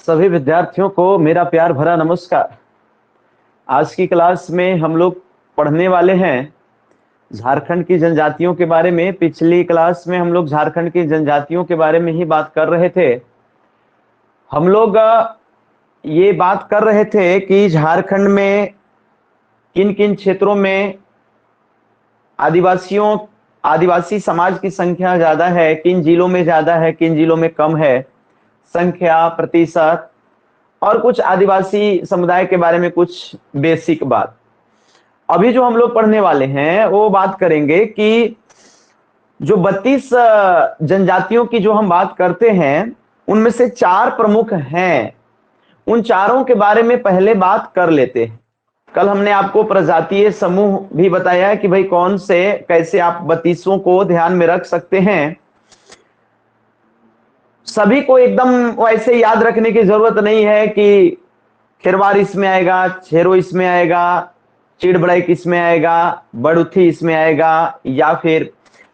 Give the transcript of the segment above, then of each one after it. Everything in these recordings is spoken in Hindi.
सभी विद्यार्थियों को मेरा प्यार भरा नमस्कार। आज की क्लास में हम लोग पढ़ने वाले हैं झारखंड की जनजातियों के बारे में। पिछली क्लास में हम लोग झारखंड की जनजातियों के बारे में ही बात कर रहे थे। हम लोग ये बात कर रहे थे कि झारखंड में किन किन क्षेत्रों में आदिवासी समाज की संख्या ज्यादा है, किन जिलों में ज्यादा है, किन जिलों में कम है, संख्या, प्रतिशत और कुछ आदिवासी समुदाय के बारे में कुछ बेसिक बात। अभी जो हम लोग पढ़ने वाले हैं वो बात करेंगे कि जो 32 जनजातियों की जो हम बात करते हैं उनमें से 4 प्रमुख हैं। उन चारों के बारे में पहले बात कर लेते हैं। कल हमने आपको प्रजातीय समूह भी बताया कि भाई कौन से कैसे आप 32 को ध्यान में रख सकते हैं। सभी को एकदम वैसे याद रखने की जरूरत नहीं है कि खिरवार इसमें आएगा, छेरो इसमें आएगा, चिड़बड़ैक इसमें आएगा, बड़ुथी इसमें आएगा, या फिर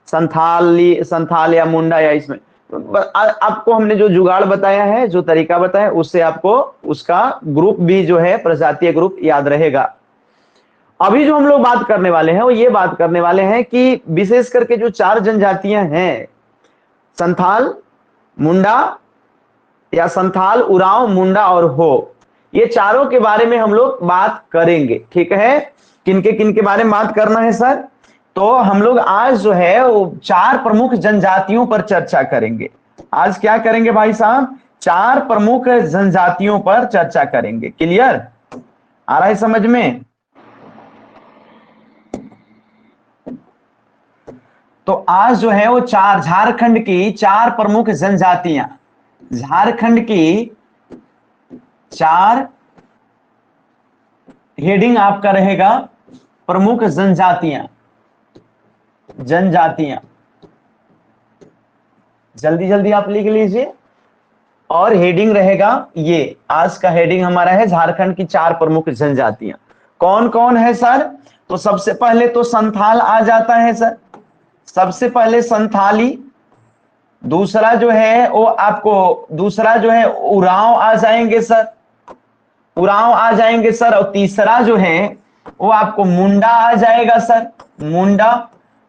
संथाल या मुंडा या इसमें। आपको हमने जो जुगाड़ बताया है, जो तरीका बताया, उससे आपको उसका ग्रुप भी जो है प्रजातीय ग्रुप याद रहेगा। अभी जो हम लोग बात करने वाले हैं वो ये बात करने वाले हैं कि विशेष करके जो 4 जनजातियां हैं, संथाल, मुंडा या संथाल, उरांव, मुंडा और हो, ये चारों के बारे में हम लोग बात करेंगे। ठीक है, किनके बारे में बात करना है सर? तो हम लोग आज जो है वो 4 प्रमुख जनजातियों पर चर्चा करेंगे। आज क्या करेंगे भाई साहब? 4 प्रमुख जनजातियों पर चर्चा करेंगे। क्लियर आ रहा है समझ में? तो आज जो है वो झारखंड की 4 प्रमुख जनजातियां, झारखंड की 4 हेडिंग आपका रहेगा प्रमुख जनजातियां। जल्दी जल्दी आप लिख लीजिए। और हेडिंग रहेगा ये, आज का हेडिंग हमारा है झारखंड की 4 प्रमुख जनजातियां। कौन कौन है सर? तो सबसे पहले तो संथाल आ जाता है सर, सबसे पहले संथाली। दूसरा जो है वो आपको उरांव आ जाएंगे सर, उरांव आ जाएंगे सर। और तीसरा जो है वो आपको मुंडा आ जाएगा सर, मुंडा।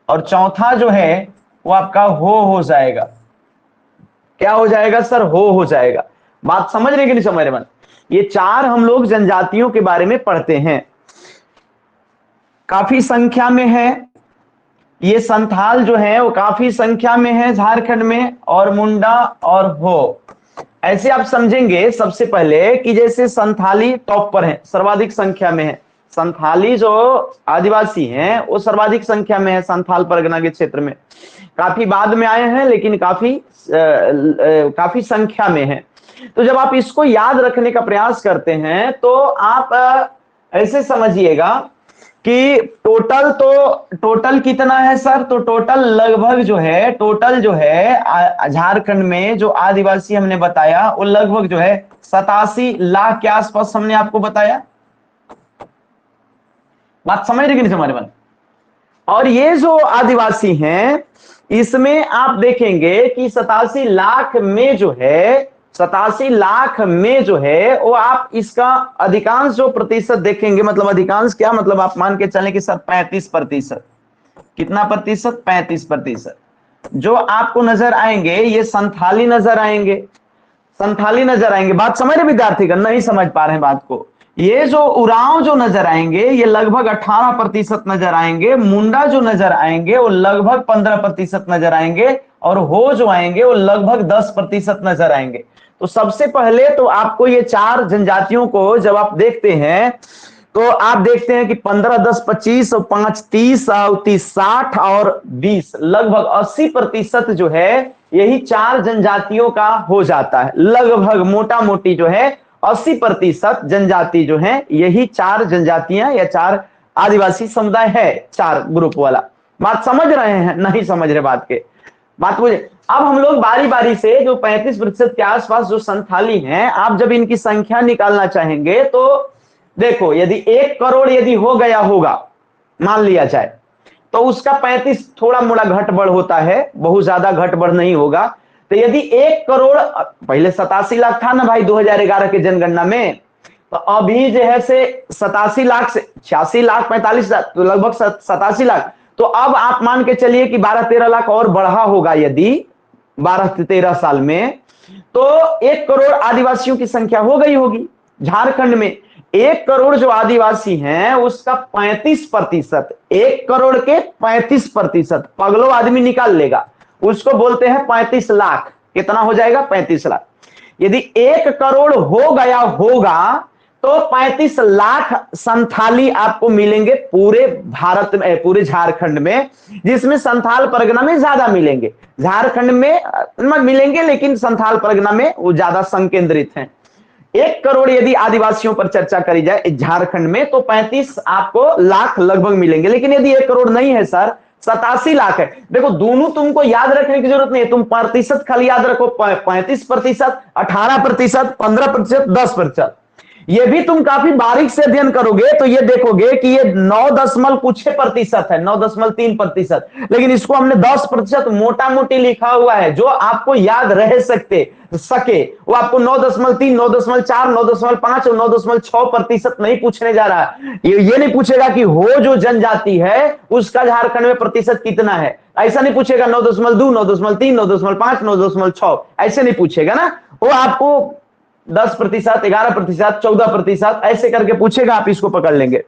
और चौथा जो है वो आपका हो जाएगा। क्या हो जाएगा सर? हो जाएगा। बात समझ रहे कि नहीं समझ रहे मन? ये 4 हम लोग जनजातियों के बारे में पढ़ते हैं, काफी संख्या में है। ये संथाल जो है वो काफी संख्या में है झारखंड में, और मुंडा और हो। ऐसे आप समझेंगे सबसे पहले कि जैसे संथाली टॉप पर है, सर्वाधिक संख्या में है। संथाली जो आदिवासी हैं वो सर्वाधिक संख्या में है संथाल परगना के क्षेत्र में। काफी बाद में आए हैं लेकिन काफी संख्या में है। तो जब आप इसको याद रखने का प्रयास करते हैं तो आप ऐसे समझिएगा कि टोटल कितना है सर? तो टोटल लगभग जो है झारखंड में जो आदिवासी हमने बताया वो लगभग जो है 87 लाख के आसपास हमने आपको बताया। बात समझ रहे कि नहीं समझ रहे? और ये जो आदिवासी हैं इसमें आप देखेंगे कि 87 लाख में जो है वो आप इसका अधिकांश जो प्रतिशत देखेंगे, मतलब अधिकांश क्या मतलब, आप मान के चलें कि सर 35%। कितना प्रतिशत? 35% जो आपको नजर आएंगे ये संथाली नजर आएंगे। बात समझ रहे विद्यार्थी का? नहीं समझ पा रहे हैं बात को? ये जो उरांव जो नजर आएंगे ये लगभग 18% नजर आएंगे। मुंडा जो नजर आएंगे वो लगभग 15% नजर आएंगे। और हो जो आएंगे वो लगभग 10% नजर आएंगे। तो सबसे पहले तो आपको ये 4 जनजातियों को जब आप देखते हैं तो आप देखते हैं कि 15, 10, 25 और 5, 30, 60 और 20, लगभग 80% जो है यही 4 जनजातियों का हो जाता है। लगभग मोटा मोटी जो है 80% जनजाति जो है यही 4 जनजातियां या 4 आदिवासी समुदाय है, 4 ग्रुप वाला। बात समझ रहे हैं? नहीं समझ रहे बात मुझे? अब हम लोग बारी बारी से जो 35% के आसपास जो संथाली हैं, आप जब इनकी संख्या निकालना चाहेंगे तो देखो, यदि 1 करोड़ यदि हो गया होगा मान लिया जाए तो उसका 35 थोड़ा मोड़ा घट बढ़ होता है, बहुत ज्यादा घट बढ़ नहीं होगा। तो यदि 1 करोड़, पहले 87 लाख था ना भाई 2011 के जनगणना में, तो अभी जो है से 87 लाख से 86 लाख 45 लाख, तो लगभग 87 लाख। तो अब आप मान के चलिए कि 12-13 लाख और बढ़ा होगा यदि 12-13 साल में, तो 1 करोड़ आदिवासियों की संख्या हो गई होगी। झारखंड में 1 करोड़ जो आदिवासी हैं उसका 35%, 1 करोड़ के 35%, पगलो आदमी निकाल लेगा, उसको बोलते हैं 35 लाख। कितना हो जाएगा? 35 लाख। यदि 1 करोड़ हो गया होगा तो 35 लाख संथाली आपको मिलेंगे पूरे भारत में, पूरे झारखंड में, जिसमें संथाल परगना में ज्यादा मिलेंगे। झारखंड में मिलेंगे लेकिन संथाल परगना में वो ज्यादा संकेंद्रित हैं। 1 करोड़ यदि आदिवासियों पर चर्चा करी जाए झारखंड में तो 35 आपको लाख लगभग मिलेंगे। लेकिन यदि 1 करोड़ नहीं है सर, 87 लाख है। देखो दोनों तुमको याद रखने की जरूरत नहीं है, तुम प्रतिशत खाली याद रखो, 35%, 18%, 15%, 10%। ये भी तुम काफी बारीक से अध्ययन करोगे तो ये देखोगे कि ये 9 कुछ प्रतिशत है, 9.3%, लेकिन इसको हमने 10% मोटा मोटी लिखा हुआ है, जो आपको याद रह सके वो आपको 9.3, 9.4, 9.5 और 9.6% नहीं पूछने जा रहा है। ये नहीं पूछेगा कि हो जो जनजाति है उसका झारखंड में प्रतिशत कितना है, ऐसा नहीं पूछेगा। 9.2, 9.3, 9.5, 9.6 ऐसे नहीं पूछेगा ना, वो आपको 10%, 11%, 14% ऐसे करके पूछेगा, आप इसको पकड़ लेंगे।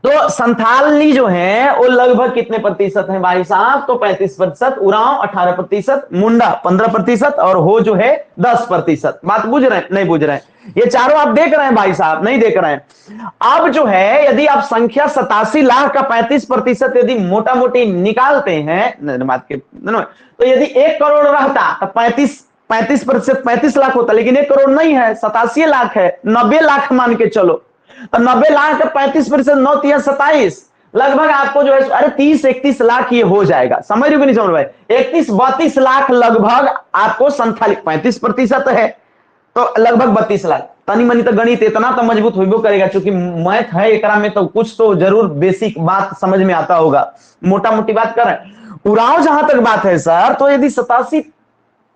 तो संथाली जो है वो लगभग कितने प्रतिशत है भाई साहब? तो 35%, उरांव 18%, मुंडा 15% और हो जो है 10%। बात बुझ रहे हैं? नहीं बुझ रहे हैं? ये चारों आप देख रहे हैं भाई साहब? नहीं देख रहे हैं? अब जो है यदि आप संख्या 87 लाख का 35% यदि मोटा मोटी निकालते हैं तो यदि 1 करोड़ रहता तो 35% 35 लाख होता, लेकिन 1 करोड़ नहीं है, 87 लाख है, 90 लाख मान के चलो। तो 90 लाख का 35%, 9 3 27, लगभग आपको जो है अरे 30-31 लाख ये हो जाएगा। समझ रहे हो कि नहीं समझ भाई? 31-32 लाख लगभग आपको संथाली, 35% है तो लगभग 32 लाख। तनी मनी तो गणित इतना तो मजबूत होइबो करेगा, क्योंकि मैथ है एकरा में, तो कुछ तो जरूर बेसिक बात समझ में आता होगा। मोटा मोटी बात कर रहे हैं। उराव जहां तक बात है सर, तो यदि 87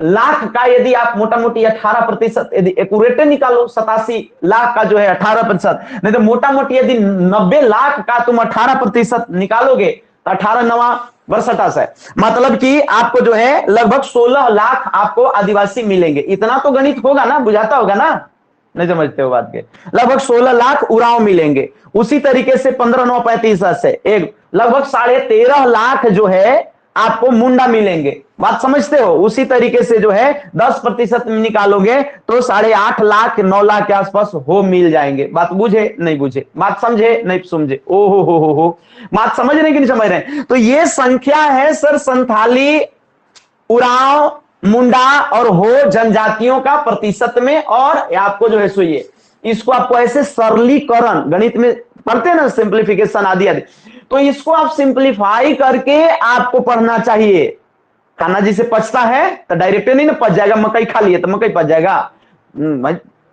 लाख का यदि आप मोटा मोटी 18% यदि एक्यूरेट निकालो, 87 लाख का जो है 18%, नहीं तो मोटा मोटी यदि 90 लाख का तुम 18% निकालोगे तो 18×9 है, मतलब कि आपको जो है लगभग 16 लाख आपको आदिवासी मिलेंगे। इतना तो गणित होगा ना, बुझाता होगा ना? नहीं समझते हो बात के? लगभग 16 लाख उराव मिलेंगे। उसी तरीके से 15×9 से एक लगभग 13.5 लाख जो है आपको मुंडा मिलेंगे। बात समझते हो? उसी तरीके से जो है 10% निकालोगे तो 8.5 लाख 9 लाख के आसपास हो मिल जाएंगे। बात बुझे? नहीं बुझे? बात समझे? नहीं समझे? ओ हो बात समझ रहे कि नहीं समझ रहे? तो ये संख्या है सर संथाली, उराव, मुंडा और हो जनजातियों का प्रतिशत में। और आपको जो है सो ये इसको आपको ऐसे सरलीकरण, गणित में पढ़ते हैं ना सिंप्लीफिकेशन आदि आदि, तो इसको आप सिंप्लीफाई करके आपको पढ़ना चाहिए। कान्हा जी से पचता है तो डायरेक्ट नहीं ना पच जाएगा, मकई खा लिए तो मकई पच जाएगा।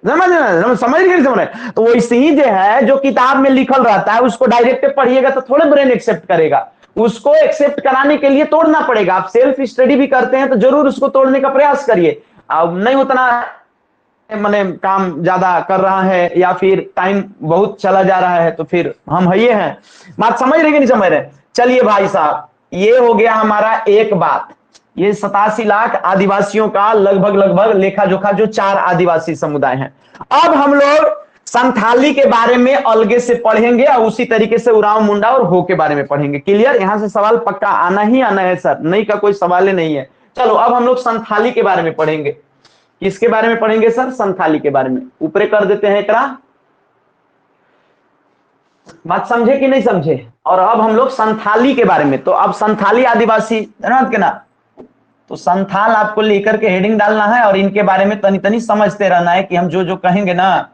समझ रहे? तो वैसे ही जो है जो किताब में लिखल रहता है उसको डायरेक्ट पढ़िएगा तो थोड़े ब्रेन एक्सेप्ट करेगा। उसको एक्सेप्ट कराने के लिए तोड़ना पड़ेगा। आप सेल्फ स्टडी भी करते हैं तो जरूर उसको तोड़ने का प्रयास करिए। अब नहीं उतना मैंने काम ज्यादा कर रहा है या फिर टाइम बहुत चला जा रहा है तो फिर हम है ये हैं। बात समझ रहे कि नहीं समझ रहे? चलिए भाई साहब, ये हो गया हमारा एक बात। ये 87 लाख आदिवासियों का लगभग लेखा जोखा जो 4 आदिवासी समुदाय हैं। अब हम लोग संथाली के बारे में अलगे से पढ़ेंगे और उसी तरीके से उराव, मुंडा और हो के बारे में पढ़ेंगे। क्लियर? यहां से सवाल पक्का आना ही आना है सर, नहीं का कोई सवाल नहीं है। चलो अब हम लोग संथाली के बारे में पढ़ेंगे। किसके बारे में पढ़ेंगे सर? संथाली के बारे में। ऊपरे कर देते हैं एकरा। बात समझे कि नहीं समझे? और अब हम लोग संथाली के बारे में, तो अब संथाली आदिवासी धन्यवाद के ना, तो संथाल आपको लेकर के हेडिंग डालना है और इनके बारे में तनी तनी समझते रहना है कि हम जो जो कहेंगे ना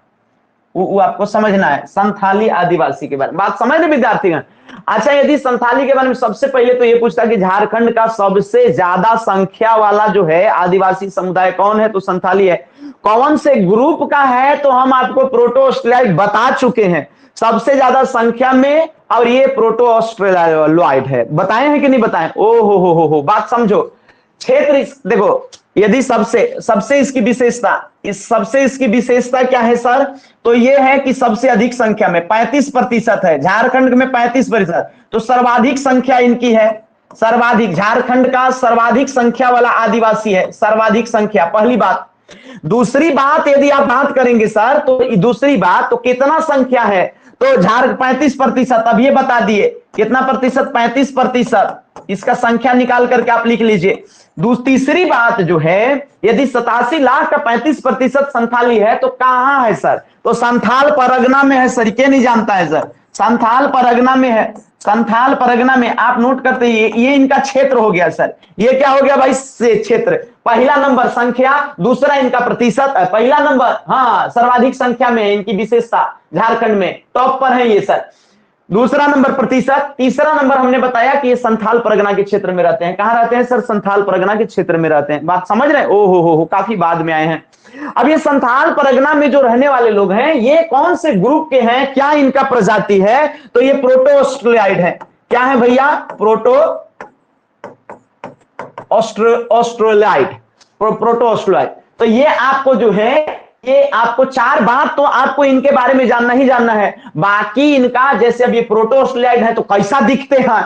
वो आपको समझना है। संथाली आदिवासी के बारे में बात समझ रहे विद्यार्थीगण? अच्छा, यदि संथाली के बारे में सबसे पहले तो ये पूछता कि झारखंड का सबसे ज्यादा संख्या वाला जो है आदिवासी समुदाय कौन है? तो संथाली है। कौन से ग्रुप का है? तो हम आपको प्रोटो ऑस्ट्रेलियाइड बता चुके हैं सबसे ज्यादा संख्या में, और ये प्रोटो ऑस्ट्रेलियाइड है। बताए हैं कि नहीं बताए? ओ हो बात समझो। क्षेत्र देखो, यदि सबसे इसकी विशेषता, इस सबसे इसकी विशेषता क्या है सर? तो ये है कि सबसे अधिक संख्या में 35% है, झारखंड में 35%, तो सर्वाधिक संख्या इनकी है। सर्वाधिक, झारखंड का सर्वाधिक संख्या वाला आदिवासी है, सर्वाधिक संख्या, पहली बात। दूसरी बात, यदि आप बात करेंगे सर, तो दूसरी बात, तो कितना संख्या है? तो 35%, अब ये बता दिए कितना प्रतिशत? 35%। इसका संख्या निकाल करके आप लिख लीजिए। तीसरी बात जो है, यदि 87 लाख का 35% संथाली है तो कहां है सर? तो संथाल परगना में है सर। ये नहीं जानता है सर? संथाल परगना में है, संथाल परगना में। आप नोट करते ये इनका क्षेत्र हो गया सर। ये क्या हो गया भाई? क्षेत्र। पहला नंबर संख्या, दूसरा इनका प्रतिशत। पहला नंबर, हाँ, सर्वाधिक संख्या में इनकी विशेषता, झारखंड में टॉप पर है ये सर। दूसरा नंबर प्रतिशत, तीसरा नंबर हमने बताया कि ये संथाल परगना के क्षेत्र में रहते हैं। कहां रहते हैं सर? संथाल परगना के क्षेत्र में रहते हैं। बात समझ रहे हैं? ओ हो, काफी बाद में आए हैं। अब ये संथाल परगना में जो रहने वाले लोग हैं, ये कौन से ग्रुप के हैं, क्या इनका प्रजाति है? तो ये प्रोटो ऑस्ट्रेलियाइड है। क्या है भैया? Proto Australoid, proto Australoid. तो ये आपको जो है, ये आपको 4 बात तो आपको इनके बारे में जानना ही जानना है। बाकी इनका, जैसे अब ये प्रोटो ऑस्ट्रेलियाइड है तो कैसा दिखते हैं?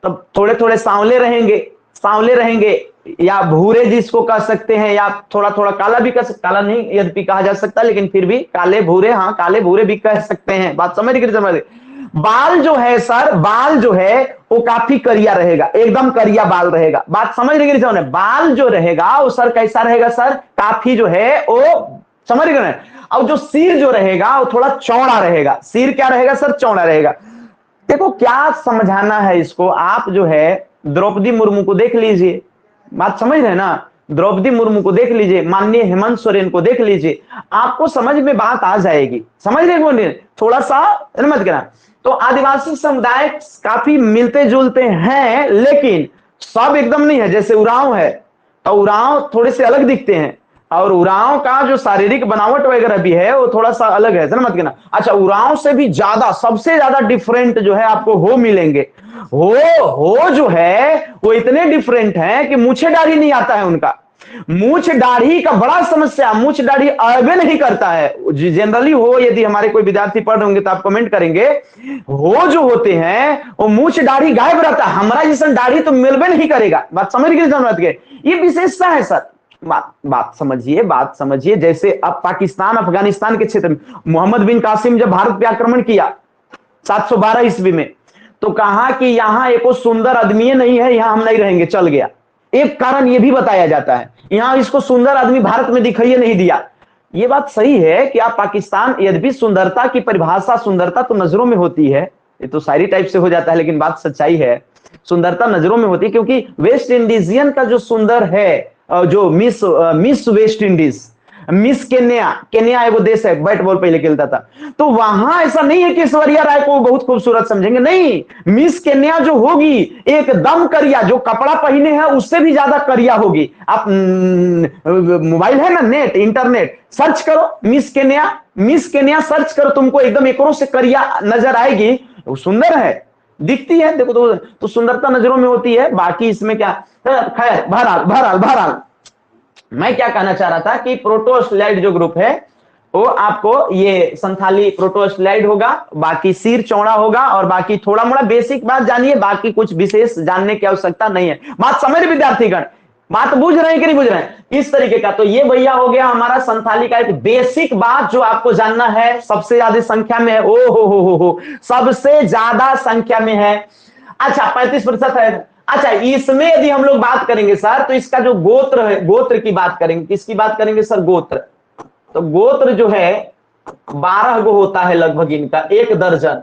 तब थोड़े थोड़े सांवले रहेंगे, या भूरे जिसको कह सकते हैं, या थोड़ा थोड़ा काला भी कह सकते, काला नहीं यद्यपि कहा जा सकता, लेकिन फिर भी काले भूरे, हाँ काले भूरे भी कह सकते हैं। बात समझ गए? बाल जो है सर, बाल जो है वो काफी करिया रहेगा, एकदम करिया बाल रहेगा। बात समझ रहे? बाल जो रहेगा वो सर कैसा रहेगा सर? काफी जो है वो, समझ गए? और जो सिर जो रहेगा वो थोड़ा चौड़ा रहेगा। सिर क्या रहेगा सर? चौड़ा रहेगा। देखो क्या समझाना है इसको, आप जो है द्रौपदी मुर्मू को देख लीजिए। बात समझ रहे हैं ना? द्रौपदी मुर्मू को देख लीजिए, माननीय हेमंत सोरेन को देख लीजिए, आपको समझ में बात आ जाएगी। समझ रहे? थोड़ा सा मत करना। तो आदिवासी समुदाय काफी मिलते जुलते हैं, लेकिन सब एकदम नहीं है। जैसे उरांव है, तो उरांव थोड़े से अलग दिखते हैं, और उरांव का जो शारीरिक बनावट वगैरह भी है वो थोड़ा सा अलग है, मत कहना। अच्छा, उरांव से भी ज्यादा, सबसे ज्यादा डिफरेंट जो है आपको हो मिलेंगे। हो जो है वो इतने डिफरेंट हैं कि मूछे दाढ़ी नहीं आता है उनका। मूछ दाढ़ी का बड़ा समस्या, मूछ दाढ़ी आवे नहीं करता है जनरली। हो, यदि हमारे कोई विद्यार्थी पढ़ रहे होंगे तो आप कमेंट करेंगे। हो जो होते हैं वो मूछ दाढ़ी गायब रहता है, हमारा जैसा दाढ़ी तो मिलबे नहीं करेगा। बात समझ गए? ये विशेषता है सर। बात समझिए। जैसे अब पाकिस्तान अफगानिस्तान के क्षेत्र में मोहम्मद बिन कासिम जब भारत पे आक्रमण किया 712 ईस्वी में, तो कहा कि यहां एको सुंदर आदमी नहीं है, यहां हम नहीं रहेंगे, चल गया। एक कारण यह भी बताया जाता है, यहां इसको सुंदर आदमी भारत में दिखाई नहीं दिया। यह बात सही है कि आप पाकिस्तान, यद्यपि सुंदरता की परिभाषा, सुंदरता तो नजरों में होती है, ये तो शायरी टाइप से हो जाता है, लेकिन बात सच्चाई है, सुंदरता नजरों में होती है। क्योंकि वेस्ट इंडीजियन का जो सुंदर है, जो miss West Indies, miss Kenya एगो देश है, बैट बॉल पहले खेलता था, तो वहां ऐसा नहीं है कि ऐश्वर्या राय को बहुत खूबसूरत समझेंगे, नहीं। मिस केन्या जो होगी एकदम करिया, जो कपड़ा पहने हैं उससे भी ज्यादा करिया होगी। आप मोबाइल है ना, नेट, इंटरनेट सर्च करो, मिस केन्या सर्च करो, तुमको एकदम एकरों से करिया नजर आएगी। वो सुंदर है, दिखती है, देखो तो सुंदरता नजरों में होती है। बाकी इसमें क्या, खैर बहरहाल मैं क्या कहना चाह रहा था कि प्रोटो ऑस्ट्रेलियाइड जो ग्रुप है वो आपको ये संथाली प्रोटो ऑस्ट्रेलियाइड होगा, बाकी सिर चौड़ा होगा, और बाकी थोड़ा मोड़ा बेसिक बात जानिए, बाकी कुछ विशेष जानने की आवश्यकता नहीं है। बात समझ विद्यार्थीगण? बात बुझ रहे हैं कि नहीं बुझ रहे हैं? इस तरीके का। तो ये भैया हो गया हमारा संथाली का एक बेसिक बात जो आपको जानना है। सबसे ज्यादा संख्या में है, ओ हो, सबसे ज्यादा संख्या में है। अच्छा, 35% है। अच्छा, इसमें यदि हम लोग बात करेंगे सर, तो इसका जो गोत्र है, गोत्र की बात करेंगे। किसकी बात करेंगे सर? गोत्र। तो गोत्र जो है 12 गो होता है लगभग इनका, 1 दर्जन,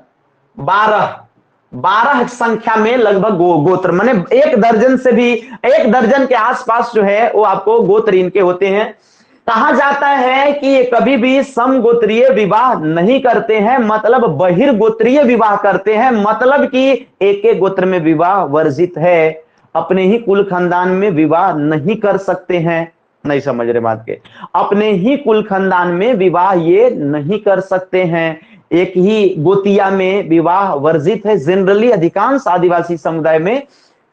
12 संख्या में लगभग गोत्र, माने 1 दर्जन से भी, 1 दर्जन के आसपास जो है वो आपको गोत्र इनके होते हैं। कहा जाता है कि ये कभी भी समगोत्रीय विवाह नहीं करते हैं, मतलब बहिर्गोत्रीय विवाह करते हैं, मतलब कि एक गोत्र में विवाह वर्जित है, अपने ही कुल खानदान में विवाह नहीं कर सकते हैं। नहीं समझ रहे बात के? अपने ही कुल खानदान में विवाह ये नहीं कर सकते हैं, एक ही गोतिया में विवाह वर्जित है। जनरली अधिकांश आदिवासी समुदाय में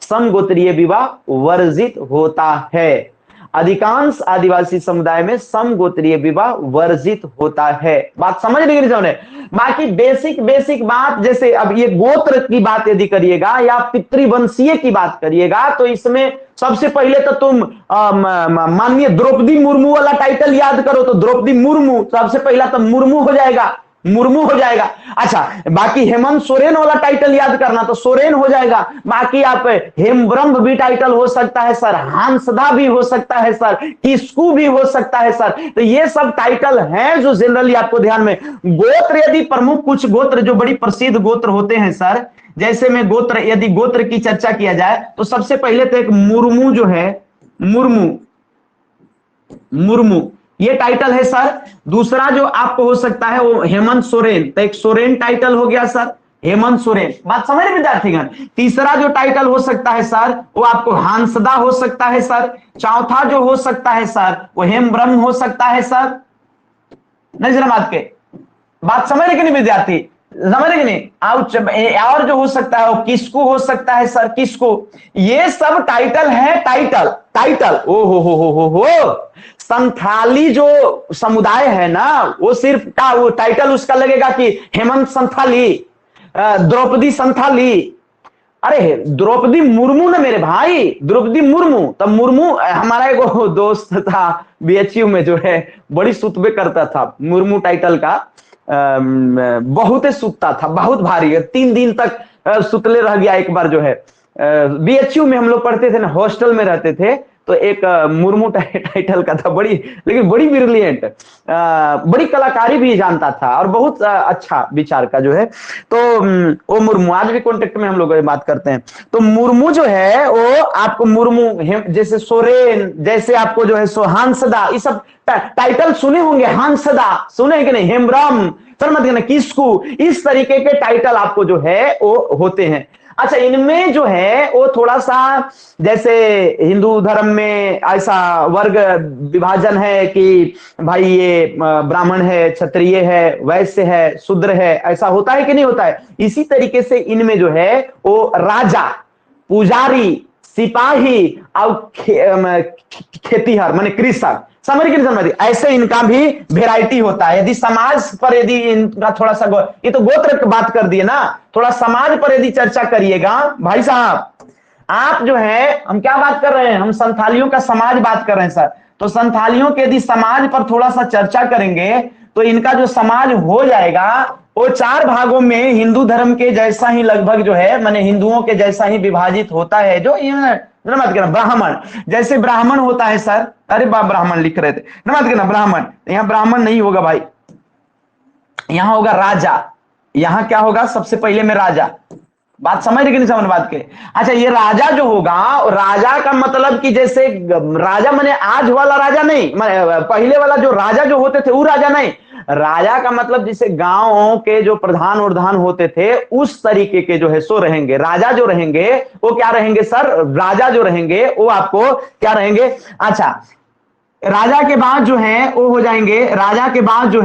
समगोत्रीय विवाह वर्जित होता है। अधिकांश आदिवासी समुदाय में समगोत्रीय विवाह वर्जित होता है। बात समझ नहीं समझ। बाकी बेसिक बात, जैसे अब ये गोत्र की बात यदि करिएगा या पितृवंशीय की बात करिएगा, तो इसमें सबसे पहले तो तुम माननीय द्रौपदी मुर्मू वाला टाइटल याद करो, तो द्रौपदी मुर्मू सबसे पहला तो मुर्मू हो जाएगा, मुर्मू हो जाएगा। अच्छा, बाकी हेमंत सोरेन वाला टाइटल याद करना तो सोरेन हो जाएगा। बाकी आप हेमब्रह्म भी टाइटल हो सकता है सर, हांसदा भी हो सकता है सर, किस्कू भी हो सकता है सर। तो ये सब टाइटल हैं जो जनरली आपको ध्यान में। गोत्र यदि प्रमुख कुछ गोत्र जो बड़ी प्रसिद्ध गोत्र होते हैं सर, जैसे में गोत्र, यदि गोत्र की चर्चा किया जाए तो सबसे पहले तो एक मुर्मू जो है, मुर्मू ये टाइटल है सर। दूसरा जो आपको हो सकता है वो हेमंत सोरेन, तो एक सोरेन टाइटल हो गया सर, हेमंत सोरेन। बात समझ रहे विद्यार्थीगण। तीसरा जो टाइटल हो सकता है सर वो आपको हांसदा हो सकता है सर। चौथा जो हो सकता है सर वो हेमब्रह्म हो सकता है सर। नजर के बात समझ रहे कि नहीं विद्यार्थी, समझ रहे कि नहीं। और जो हो सकता है वो किसको हो सकता है सर, किसको। ये सब टाइटल है, टाइटल। ओ हो संथाली जो समुदाय है ना, वो सिर्फ का वो टाइटल उसका लगेगा कि हेमंत संथाली, द्रौपदी संथाली। अरे द्रौपदी मुर्मू ना मेरे भाई, द्रौपदी मुर्मू। तब मुर्मू हमारा एक दोस्त था बीएचयू में जो है बड़ी सुतबे करता था मुर्मू टाइटल का, बहुत सुतता था, बहुत भारी। 3 दिन तक सुतले रह गया एक बार जो है। बीएचयू में हम लोग पढ़ते थे ना, हॉस्टल में रहते थे, तो एक मुर्मू टाइटल का था, बड़ी लेकिन बड़ी ब्रिलियंट, बड़ी कलाकारी भी जानता था और बहुत अच्छा विचार का जो है। तो वो मुर्मू आज भी कॉन्टेक्ट में हम लोग बात करते हैं। तो मुर्मू जो है वो आपको मुर्मू, जैसे सोरेन, जैसे आपको जो है सो हांसदा, ये सब टाइटल सुने होंगे। हांसदा सुने कि नहीं, हेमब्रह्म सर मत कहना, किसकू, इस तरीके के टाइटल आपको जो है वो होते हैं। अच्छा, इनमें जो है वो थोड़ा सा, जैसे हिंदू धर्म में ऐसा वर्ग विभाजन है कि भाई ये ब्राह्मण है, क्षत्रिय है, वैश्य है, शूद्र है, ऐसा होता है कि नहीं होता है। इसी तरीके से इनमें जो है वो राजा, पुजारी, सिपाही और खेतीहर माने कृषक, समझ के नहीं समझ, ऐसे इनका भी वेराइटी होता है। यदि समाज पर यदि इनका थोड़ा सा ये तो गोत्र की बात कर दिए ना, थोड़ा समाज पर यदि चर्चा करिएगा भाई साहब, आप जो है, हम क्या बात कर रहे हैं, हम संथालियों का समाज बात कर रहे हैं सर। तो संथालियों के यदि समाज पर थोड़ा सा चर्चा करेंगे तो इनका जो समाज हो जाएगा वो 4 भागों में हिंदू धर्म के जैसा ही लगभग जो है, माने हिंदुओं के जैसा ही विभाजित होता है। जो मत कहना ब्राह्मण, जैसे ब्राह्मण होता है सर, अरे बाप ब्राह्मण लिख रहे थे, मत कहना ब्राह्मण, यहाँ ब्राह्मण नहीं होगा भाई, यहाँ होगा राजा। यहाँ क्या होगा, सबसे पहले में राजा। बात समझ रहे कि नहीं समझ बात के। अच्छा, ये राजा जो होगा, राजा का मतलब कि जैसे राजा माने आज वाला राजा नहीं, पहले वाला जो राजा जो होते थे वो राजा नहीं। राजा का मतलब जैसे गांवों के जो प्रधान उर्धान होते थे उस तरीके के जो है सो रहेंगे। राजा जो रहेंगे वो क्या रहेंगे सर, राजा जो रहेंगे वो आपको क्या रहेंगे। अच्छा, राजा के बाद जो है वो हो जाएंगे, राजा के बाद जो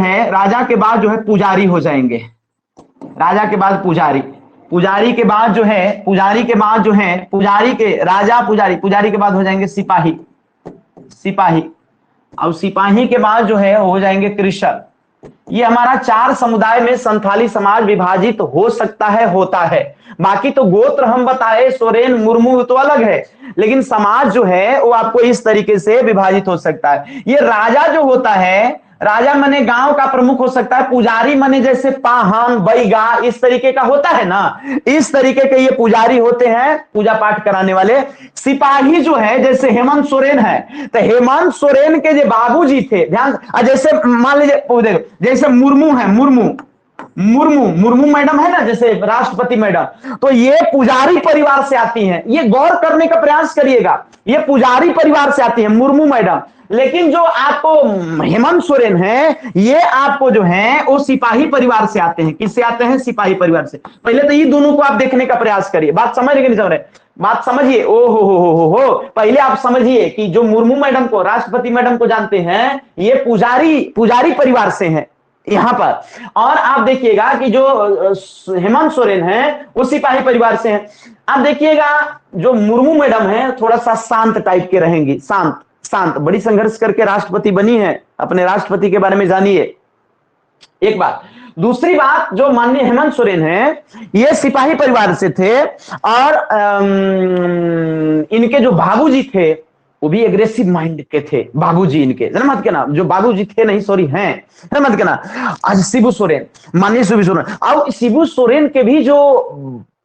है पुजारी हो जाएंगे। राजा के बाद पुजारी, पुजारी के बाद जो है पुजारी के राजा, पुजारी के बाद हो जाएंगे सिपाही, और सिपाही के बाद जो है हो जाएंगे कृषक। ये हमारा 4 समुदाय में संथाली समाज विभाजित हो सकता है, होता है। बाकी तो गोत्र हम बताए, सोरेन, मुर्मू तो अलग है, लेकिन समाज जो है वो आपको इस तरीके से विभाजित हो सकता है। ये राजा जो होता है, राजा मने गांव का प्रमुख हो सकता है, पुजारी मने जैसे पाहन, बैगा, इस तरीके का होता है ना, इस तरीके के ये पुजारी होते हैं, पूजा पाठ कराने वाले। सिपाही जो है जैसे हेमंत सोरेन है, तो हेमंत सोरेन के जो बाबूजी थे, ध्यान, जैसे मान लीजिए देखो, जैसे मुर्मू है, मुर्मू मैडम है ना, जैसे राष्ट्रपति मैडम, तो ये पुजारी परिवार से आती हैं। ये गौर करने का प्रयास करिएगा, ये पुजारी परिवार से आती है मुर्मू मैडम। लेकिन जो आपको हेमंत सोरेन है, ये आपको जो है वो सिपाही परिवार से आते हैं। किससे आते हैं, सिपाही परिवार से। पहले तो ये दोनों को आप देखने का प्रयास करिए। बात समझ रहे कि नहीं समझ रहे, बात समझिए। ओ हो पहले आप समझिए कि जो मुर्मू मैडम को, राष्ट्रपति मैडम को जानते हैं, ये पुजारी परिवार से हैं, यहां पर। और आप देखिएगा कि जो हेमंत सोरेन है वो सिपाही परिवार से हैं। आप देखिएगा जो मुर्मू मैडम है थोड़ा सा शांत टाइप के रहेंगी, शांत शांत, बड़ी संघर्ष करके राष्ट्रपति बनी है, अपने राष्ट्रपति के बारे में जानिए, एक बात। दूसरी बात, जो माननीय हेमंत सोरेन है ये सिपाही परिवार से थे, और इनके जो बाबूजी थे वो भी एग्रेसिव माइंड के थे, बाबूजी इनके, मत के ना, जो बाबूजी थे नहीं सॉरी हैं, मत के ना, आज शिबू सोरेन, माननीय शिबू सोरेन, और शिबू सोरेन के भी जो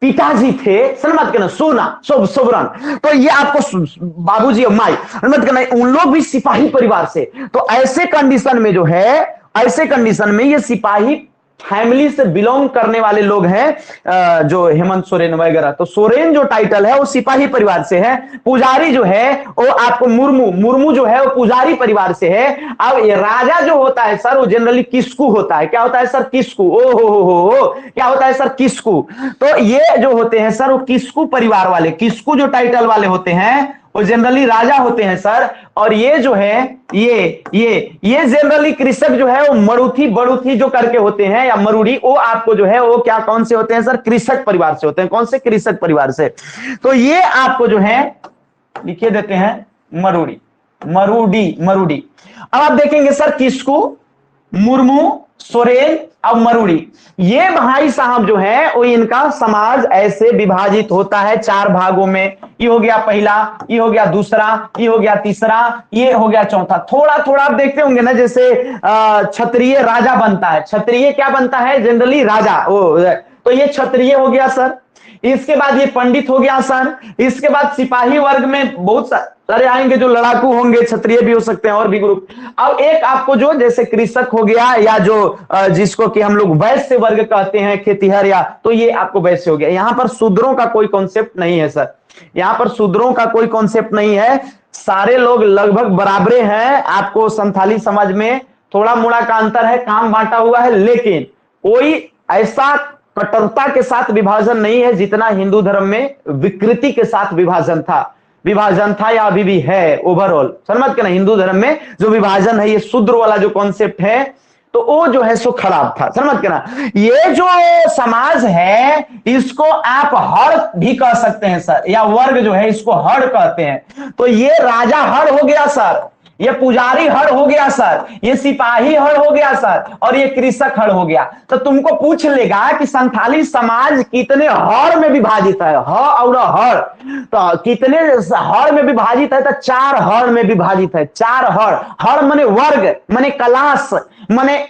पिताजी थे मत के ना, सोबरन, तो ये आपको बाबूजी और माई मत के ना, उन लोग भी सिपाही परिवार से। तो ऐसे कंडीशन में जो है, ऐसे कंडीशन में ये सिपाही फैमिली से बिलोंग करने वाले लोग हैं, जो हेमंत सोरेन वगैरह। तो सोरेन जो टाइटल है वो सिपाही परिवार से है, पुजारी जो है वो आपको मुर्मू जो है वो पुजारी परिवार से है। अब ये राजा जो होता है सर वो जनरली किस्कू होता है। क्या होता है सर? किस्कू। ओ हो, क्या होता है सर? किस्कू। तो ये जो होते हैं सर वो किस्कू परिवार वाले, किस्कू जो टाइटल वाले होते हैं वो जनरली राजा होते हैं सर। और ये जो है ये जनरली कृषक जो है वो बड़ूथी जो करके होते हैं, या मरूड़ी, वो आपको जो है वो क्या, कौन से होते हैं सर? कृषक परिवार से होते हैं। कौन से? कृषक परिवार से। तो ये आपको जो है लिखे देते हैं मरूडी। अब आप देखेंगे सर किस्कू, मुर्मू, सोरेन और मरूड़ी, ये भाई साहब जो है वो इनका समाज ऐसे विभाजित होता है 4 भागों में। ये हो गया पहला, ये हो गया दूसरा, ये हो गया तीसरा, ये हो गया चौथा। थोड़ा थोड़ा आप देखते होंगे ना, जैसे क्षत्रिय राजा बनता है, क्षत्रिय क्या बनता है? जनरली राजा। तो ये क्षत्रिय हो गया सर। इसके बाद ये पंडित हो गया सर। इसके बाद सिपाही वर्ग में बहुत सारे आएंगे जो लड़ाकू होंगे, क्षत्रिय भी हो सकते हैं और भी ग्रुप। अब एक आपको जो जैसे कृषक हो गया, या जो जिसको कि हम लोग वैश्य वर्ग कहते हैं, खेतीहर, या तो ये आपको वैश्य हो गया। यहां पर शूद्रों का कोई कॉन्सेप्ट नहीं है सर, यहां पर शूद्रों का कोई कॉन्सेप्ट नहीं है। सारे लोग लगभग बराबरे हैं। आपको संथाली समाज में थोड़ा मोड़ा का अंतर है, काम बांटा हुआ है, लेकिन कोई ऐसा कट्टरता के साथ विभाजन नहीं है जितना हिंदू धर्म में विकृति के साथ विभाजन था या अभी भी है। ओवरऑल समझ के ना, हिंदू धर्म में जो विभाजन है, ये शूद्र वाला जो कॉन्सेप्ट है, तो वो जो है सो खराब था। समझ के ना, ये जो समाज है इसको आप हड़ भी कह सकते हैं सर, या वर्ग जो है इसको हड़ कहते हैं। तो ये राजा हड़ हो गया सर, ये पुजारी हड़ हो गया सर, ये सिपाही हड़ हो गया सर, और ये कृषक हड़ हो गया। तो तुमको पूछ लेगा कि संथाली समाज कितने हड़ में विभाजित है, ह और हड़, तो कितने हड़ में विभाजित है? तो 4 हड़ में विभाजित है। 4 हड़ माने वर्ग, माने क्लास, माने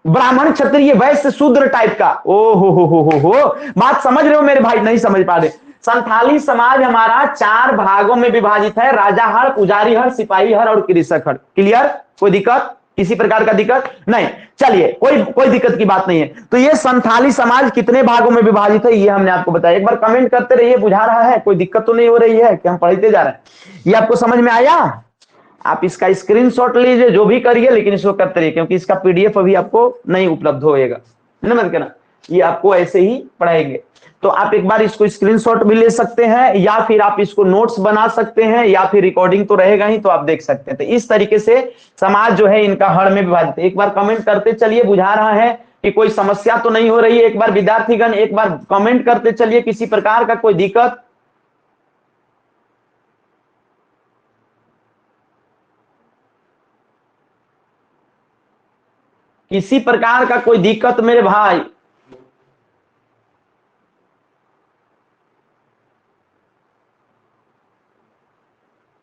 ब्राह्मण, क्षत्रिय, वैश्य, शूद्र टाइप का। ओ हो, बात समझ रहे हो मेरे भाई? नहीं समझ पा रहे? संथाली समाज हमारा 4 भागों में विभाजित है, राजा हड़, पुजारी हड़, सिपाही हड़ और कृषक हड़। क्लियर? कोई दिक्कत? किसी प्रकार का दिक्कत नहीं? चलिए, कोई दिक्कत की बात नहीं है। तो ये संथाली समाज कितने भागों में विभाजित है ये हमने आपको बताया। एक बार कमेंट करते रहिए, बुझा रहा है? कोई दिक्कत तो नहीं हो रही है कि हम पढ़ते जा रहे हैं? ये आपको समझ में आया? आप इसका स्क्रीनशॉट लीजिए, जो भी करिए, लेकिन इसको करते रहिए, क्योंकि इसका पीडीएफ अभी आपको नहीं उपलब्ध होएगा, समझ के ना, ये आपको ऐसे ही पढ़ाएंगे। तो आप एक बार इसको स्क्रीनशॉट भी ले सकते हैं, या फिर आप इसको नोट्स बना सकते हैं, या फिर रिकॉर्डिंग तो रहेगा ही, तो आप देख सकते हैं। तो इस तरीके से समाज जो है इनका हड़ में विभाजित है। एक बार कमेंट करते चलिए, बुझा रहा है कि कोई समस्या तो नहीं हो रही है? एक बार विद्यार्थीगण एक बार कमेंट करते चलिए, किसी प्रकार का कोई दिक्कत? किसी प्रकार का कोई दिक्कत मेरे भाई?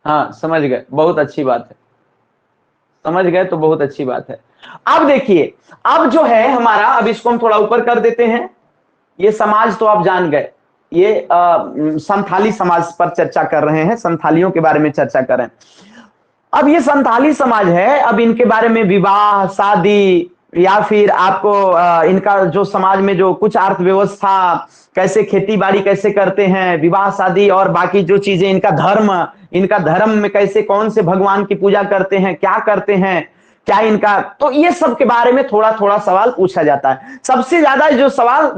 हाँ, समझ गए, बहुत अच्छी बात है, समझ गए तो बहुत अच्छी बात है। अब देखिए, अब जो है हमारा, अब इसको हम थोड़ा ऊपर कर देते हैं। ये समाज तो आप जान गए, ये संथाली समाज पर चर्चा कर रहे हैं, संथालियों के बारे में चर्चा कर रहे हैं। अब ये संथाली समाज है, अब इनके बारे में विवाह, शादी, या फिर आपको इनका जो समाज में जो कुछ अर्थव्यवस्था, कैसे खेती बाड़ी कैसे करते हैं, विवाह शादी और बाकी जो चीजें, इनका धर्म में कैसे, कौन से भगवान की पूजा करते हैं, क्या करते हैं, क्या इनका, तो ये सब के बारे में थोड़ा थोड़ा सवाल पूछा जाता है। सबसे ज्यादा जो सवाल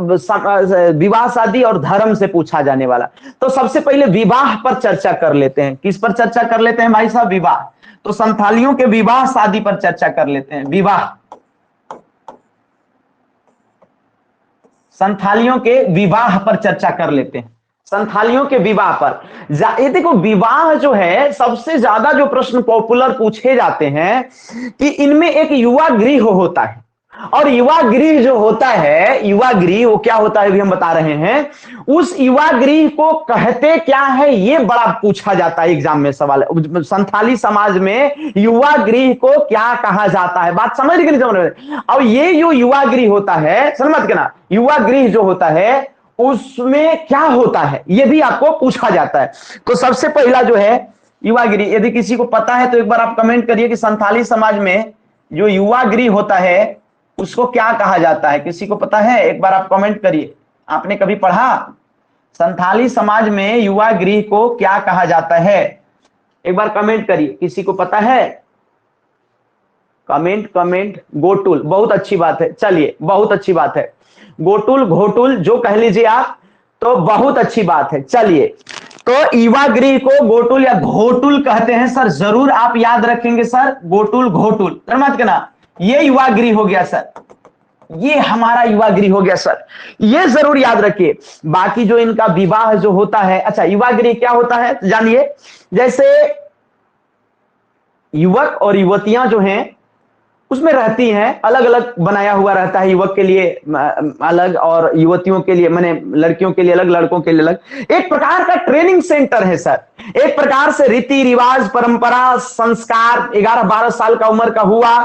विवाह शादी और धर्म से पूछा जाने वाला। तो सबसे पहले विवाह पर चर्चा कर लेते हैं। किस पर चर्चा कर लेते हैं भाई साहब? विवाह। तो संथालियों के विवाह शादी पर चर्चा कर लेते हैं। विवाह, संथालियों के विवाह पर चर्चा कर लेते हैं। संथालियों के विवाह पर ये देखो, विवाह जो है सबसे ज्यादा जो प्रश्न पॉपुलर पूछे जाते हैं कि इनमें एक युवा गृह होता है, और युवा गृह जो होता है, युवा गृह वो क्या होता है भी हम बता रहे हैं। उस युवा गृह को कहते क्या है, ये बड़ा पूछा जाता है एग्जाम में सवाल। संथाली समाज में युवा गृह को क्या कहा जाता है, बात समझ गए नहीं समझ रहे। अब ये जो युवा गृह होता है, समझ मत कहना, युवा गृह जो होता है उसमें क्या होता है ये भी आपको पूछा जाता है। तो सबसे पहला जो है युवा गृह, यदि किसी को पता है तो एक बार आप कमेंट करिए कि संथाली समाज में जो युवा गृह होता है उसको क्या कहा जाता है। किसी को पता है, एक बार आप कमेंट करिए। आपने कभी पढ़ा संथाली समाज में युवा गृह को क्या कहा जाता है, एक बार कमेंट करिए। किसी को पता है? कमेंट गोटुल, बहुत अच्छी बात है, चलिए बहुत अच्छी बात है। गोटुल घोटुल जो कह लीजिए आप, तो बहुत अच्छी बात है। चलिए, तो युवा गृह को गोटुल या घोटुल कहते हैं सर, जरूर आप याद रखेंगे सर, गोटुल घोटुल मत कहना। ये युवा गृह हो गया सर, ये हमारा युवा गृह हो गया सर, ये जरूर याद रखिए। बाकी जो इनका विवाह जो होता है, अच्छा युवा गृह क्या होता है जानिए। जैसे युवक और युवतियां जो हैं उसमें रहती हैं, अलग अलग बनाया हुआ रहता है, युवक के लिए अलग और युवतियों के लिए, माने लड़कियों के लिए अलग, लड़कों के लिए अलग। एक प्रकार का ट्रेनिंग सेंटर है सर, एक प्रकार से रीति रिवाज परंपरा संस्कार। 11-12 साल का उम्र का हुआ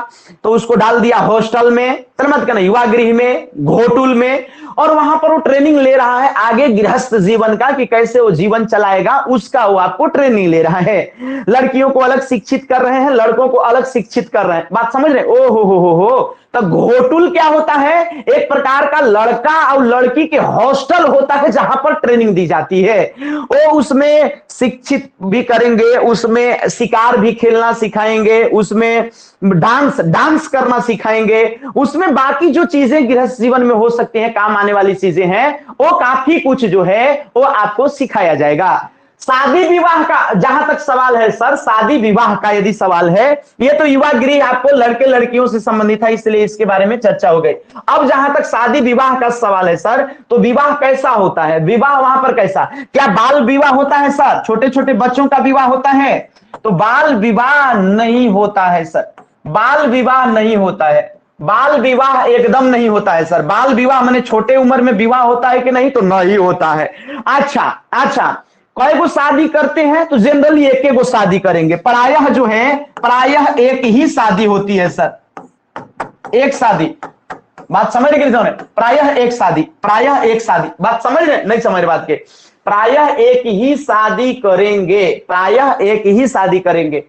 तो उसको डाल दिया हॉस्टल में, मत कहना युवा गृह में, घोटुल में, और वहां पर वो ट्रेनिंग ले रहा है आगे गृहस्थ जीवन का, कि कैसे वो जीवन चलाएगा उसका वो आपको ट्रेनिंग ले रहा है। लड़कियों को अलग शिक्षित कर रहे हैं, लड़कों को अलग शिक्षित कर रहे हैं, बात समझ रहे? ओ हो। तो घोटुल क्या होता है, एक प्रकार का लड़का और लड़की के हॉस्टल होता है जहां पर ट्रेनिंग दी जाती है। वो उसमें शिक्षित भी करेंगे, उसमें शिकार भी खेलना सिखाएंगे, उसमें डांस करना सिखाएंगे, उसमें बाकी जो चीजें गृहस्थ जीवन में हो सकती हैं, काम आने वाली चीजें हैं, वो काफी कुछ जो है वो आपको सिखाया जाएगा। शादी विवाह का जहां तक सवाल है सर, शादी विवाह का यदि सवाल है, ये तो युवा गृह आपको लड़के लड़कियों से संबंधित है, इसलिए इसके बारे में चर्चा हो गई। अब जहां तक शादी विवाह का सवाल है सर, तो विवाह कैसा होता है, विवाह वहां पर कैसा, क्या बाल विवाह होता है सर, छोटे छोटे बच्चों का विवाह होता है? तो बाल विवाह नहीं होता है सर, बाल विवाह नहीं होता है, बाल विवाह एकदम नहीं होता है सर। बाल विवाह माने छोटे उम्र में विवाह होता है कि नहीं? तो नहीं होता है। अच्छा, कई को शादी करते हैं तो जनरली एक गो शादी करेंगे, प्रायः जो है प्रायः एक ही शादी होती है सर, एक शादी, बात समझ रहे कि प्रायः एक शादी, बात समझ रहे नहीं समझ रहे बात के? प्रायः एक ही शादी करेंगे, प्रायः एक ही शादी करेंगे।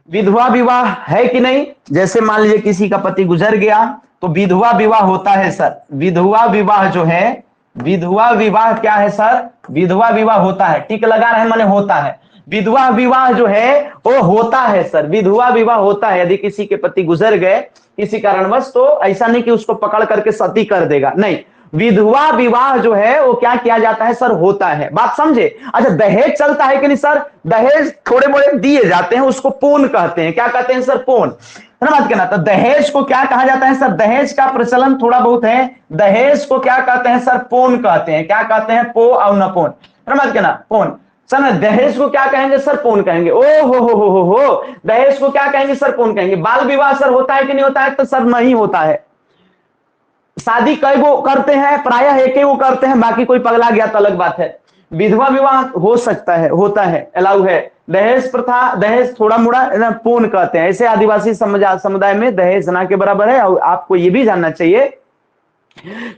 विधवा विवाह है कि नहीं? जैसे मान लीजिए किसी का पति गुजर गया तो विधवा विवाह होता है सर। विधवा विवाह जो है, विधवा विवाह क्या है सर? विधवा विवाह होता है, टिक लगा रहे माने होता है। विधवा विवाह जो है वो होता है सर, विधवा विवाह होता है। यदि किसी के पति गुजर गए किसी कारणवश, तो ऐसा नहीं कि उसको पकड़ करके सती कर देगा, नहीं, विधवा विवाह जो है वो क्या किया जाता है सर? होता है, बात समझे? अच्छा, दहेज चलता है कि नहीं सर? दहेज थोड़े बड़े दिए जाते हैं, उसको पोन कहते हैं। क्या कहते हैं सर? पोन, है ना बात कहना। तो दहेज को क्या कहा जाता है सर? दहेज का प्रचलन थोड़ा बहुत है, दहेज को क्या कहते हैं सर? पोन कहते हैं। क्या कहते हैं? पो और न पोन, है ना बात कहना, पोन सर। दहेज को क्या कहेंगे सर? पोन कहेंगे। ओ हो, दहेज को क्या कहेंगे सर? पोन कहेंगे। बाल विवाह सर होता है कि नहीं होता है? तो सर नहीं होता है। शादी कई गो करते हैं? प्रायः एक ही वो करते हैं, बाकी कोई पगला गया तो अलग बात है। विधवा विवाह हो सकता है, होता है, अलाउ है। दहेज प्रथा, दहेज थोड़ा मोड़ा पूर्ण कहते हैं। ऐसे आदिवासी समुदाय में दहेज ना के बराबर है। और आपको यह भी जानना चाहिए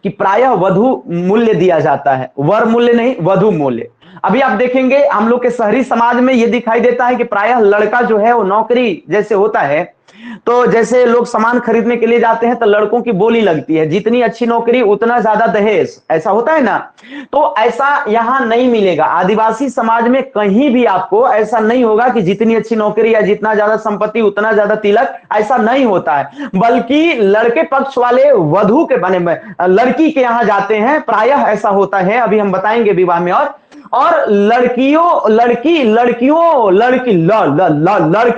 कि प्रायः वधु मूल्य दिया जाता है, वर मूल्य नहीं, वधु मूल्य। अभी आप देखेंगे हम लोग के शहरी समाज में यह दिखाई देता है कि प्रायः लड़का जो है वो नौकरी जैसे होता है, तो जैसे लोग सामान खरीदने के लिए जाते हैं तो लड़कों की बोली लगती है, जितनी अच्छी नौकरी उतना ज्यादा दहेज, ऐसा होता है ना। तो ऐसा यहां नहीं मिलेगा। आदिवासी समाज में कहीं भी आपको ऐसा नहीं होगा कि जितनी अच्छी नौकरी या जितना ज्यादा संपत्ति उतना ज्यादा तिलक, ऐसा नहीं होता है। बल्कि लड़के पक्ष वाले वधु के बने में लड़की के यहां जाते हैं, प्रायः ऐसा होता है। अभी हम बताएंगे विवाह में। और लड़की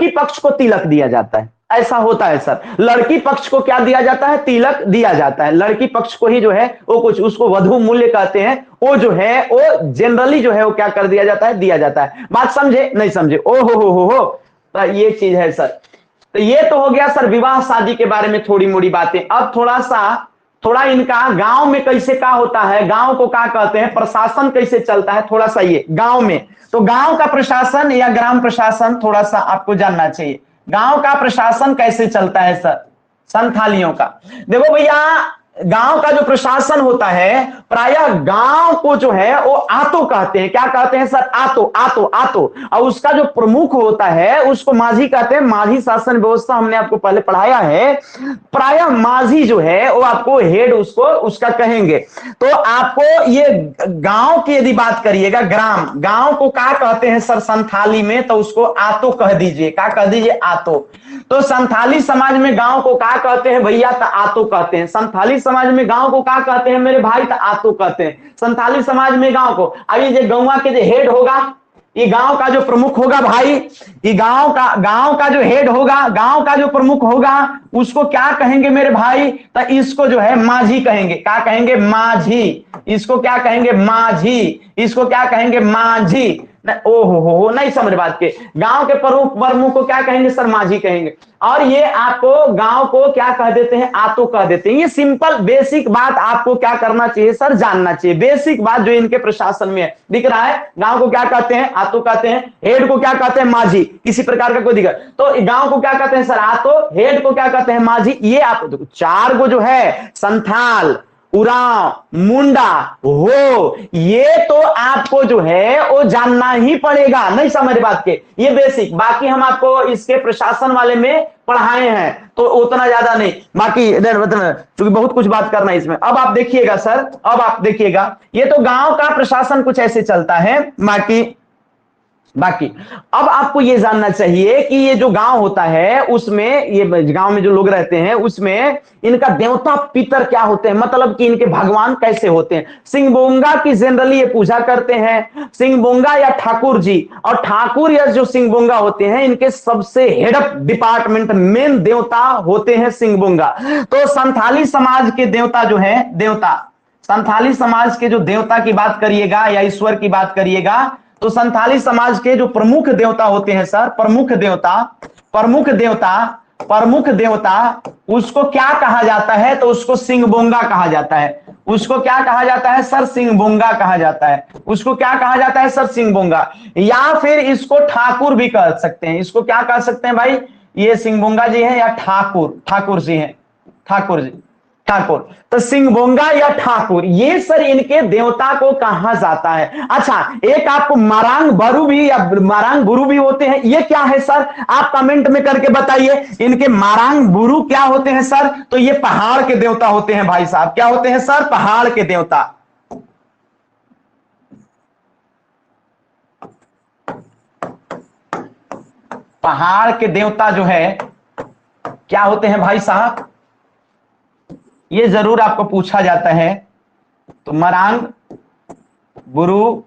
पक्ष को तिलक दिया जाता है। ऐसा होता है सर। लड़की पक्ष को क्या दिया जाता है, तिलक दिया जाता है, लड़की पक्ष को ही जो है वो कुछ, उसको वधू मूल्य कहते हैं, वो जो है वो जनरली जो है वो क्या कर दिया जाता है, दिया जाता है। बात समझे नहीं समझे? ओ हो, तो ये चीज है सर। तो ये तो हो गया सर विवाह शादी के बारे में थोड़ी मोड़ी बातें। अब थोड़ा इनका गांव में कैसे क्या होता है, गांव को क्या कहते हैं, प्रशासन कैसे चलता है, थोड़ा सा ये गांव में। तो गांव का प्रशासन या ग्राम प्रशासन थोड़ा सा आपको जानना चाहिए। गांव का प्रशासन कैसे चलता है सर, संथालियों का। देखो भैया, गांव का जो प्रशासन होता है, प्रायः गांव को जो है वो आतो कहते हैं। क्या कहते हैं सर? आतो, आतो, आतो। और उसका जो प्रमुख होता है उसको माझी कहते हैं। माझी शासन व्यवस्था हमने आपको पहले पढ़ाया है। प्रायः माझी जो है वो आपको हेड उसको उसका कहेंगे। तो आपको ये गांव की यदि बात करिएगा, गांव को क्या कहते हैं सर संथाली में, तो उसको आतो कह दीजिए। क्या कह दीजिए? आतो। तो संथाली समाज में गांव को क्या कहते हैं भैया? तो आतो कहते हैं। संथाली समाज में गांव को क्या कहते हैं मेरे भाई? तो आतो कहते हैं संथाली समाज में गांव को। अब ये जो गांव के जो हेड होगा, ये गांव का जो प्रमुख होगा भाई, ये गांव का जो हेड होगा, गांव का जो प्रमुख होगा, उसको क्या कहेंगे मेरे भाई? तो इसको जो है माझी कहेंगे। क्या कहेंगे? माझी। इसको क्या कहेंगे? माझी। इसको क्या कहेंगे? माझी। ओहो हो, नहीं समझ बात के। गांव के प्रमुख को क्या कहेंगे सर? माझी कहेंगे। और ये आपको गांव को क्या कह देते हैं? आतो कह देते हैं। ये सिंपल बेसिक बात आपको क्या करना चाहिए सर? जानना चाहिए। बेसिक बात जो इनके प्रशासन में है, दिख रहा है। गांव को क्या कहते हैं? आतो कहते हैं। हेड को क्या कहते हैं? माझी। किसी प्रकार का कोई दिक्कत? तो गांव को क्या कहते हैं सर? आतो। हेड को क्या कहते हैं? माझी। ये आप देखो, चार को जो है संथाल, उरांव, मुंडा, हो, ये तो आपको जो है वो जानना ही पड़ेगा। नहीं समझ बात के? ये बेसिक। बाकी हम आपको इसके प्रशासन वाले में पढ़ाए हैं तो उतना ज्यादा नहीं। बाकी क्योंकि बहुत कुछ बात करना है इसमें। अब आप देखिएगा सर, अब आप देखिएगा, ये तो गांव का प्रशासन कुछ ऐसे चलता है। बाकी अब आपको ये जानना चाहिए कि ये जो गांव होता है उसमें, ये गांव में जो लोग रहते हैं उसमें इनका देवता पितर क्या होते हैं, मतलब कि इनके भगवान कैसे होते हैं। सिंहबोंगा की जनरली ये पूजा करते हैं, सिंहबोंगा या ठाकुर जी। और ठाकुर या जो सिंहबोंगा होते हैं, इनके सबसे हेड ऑफ डिपार्टमेंट मेन देवता होते हैं सिंहबोंगा। तो संथाली समाज के देवता जो है, संथाली समाज के जो देवता की बात करिएगा या ईश्वर की बात करिएगा, तो संथाली समाज के जो प्रमुख देवता होते हैं सर, प्रमुख देवता उसको क्या कहा जाता है? तो उसको सिंहबोंगा कहा जाता है। उसको क्या कहा जाता है सर? सिंहबोंगा कहा जाता है। उसको क्या कहा जाता है सर? सिंहबोंगा। या फिर इसको ठाकुर भी कह सकते हैं। इसको क्या कह सकते हैं भाई? ये सिंहबोंगा जी है या ठाकुर जी है, ठाकुर। तो सिंहबोंगा या ठाकुर, ये सर इनके देवता को कहा जाता है। अच्छा, एक आपको मारांग बरू भी या मारांग बुरू भी होते हैं, ये क्या है सर? आप कमेंट में करके बताइए इनके मारांग बुरू क्या होते हैं सर? तो ये पहाड़ के देवता होते हैं भाई साहब। क्या होते हैं सर? पहाड़ के देवता। पहाड़ के देवता जो है क्या होते हैं भाई साहब? ये जरूर आपको पूछा जाता है। तो मरांग बुरू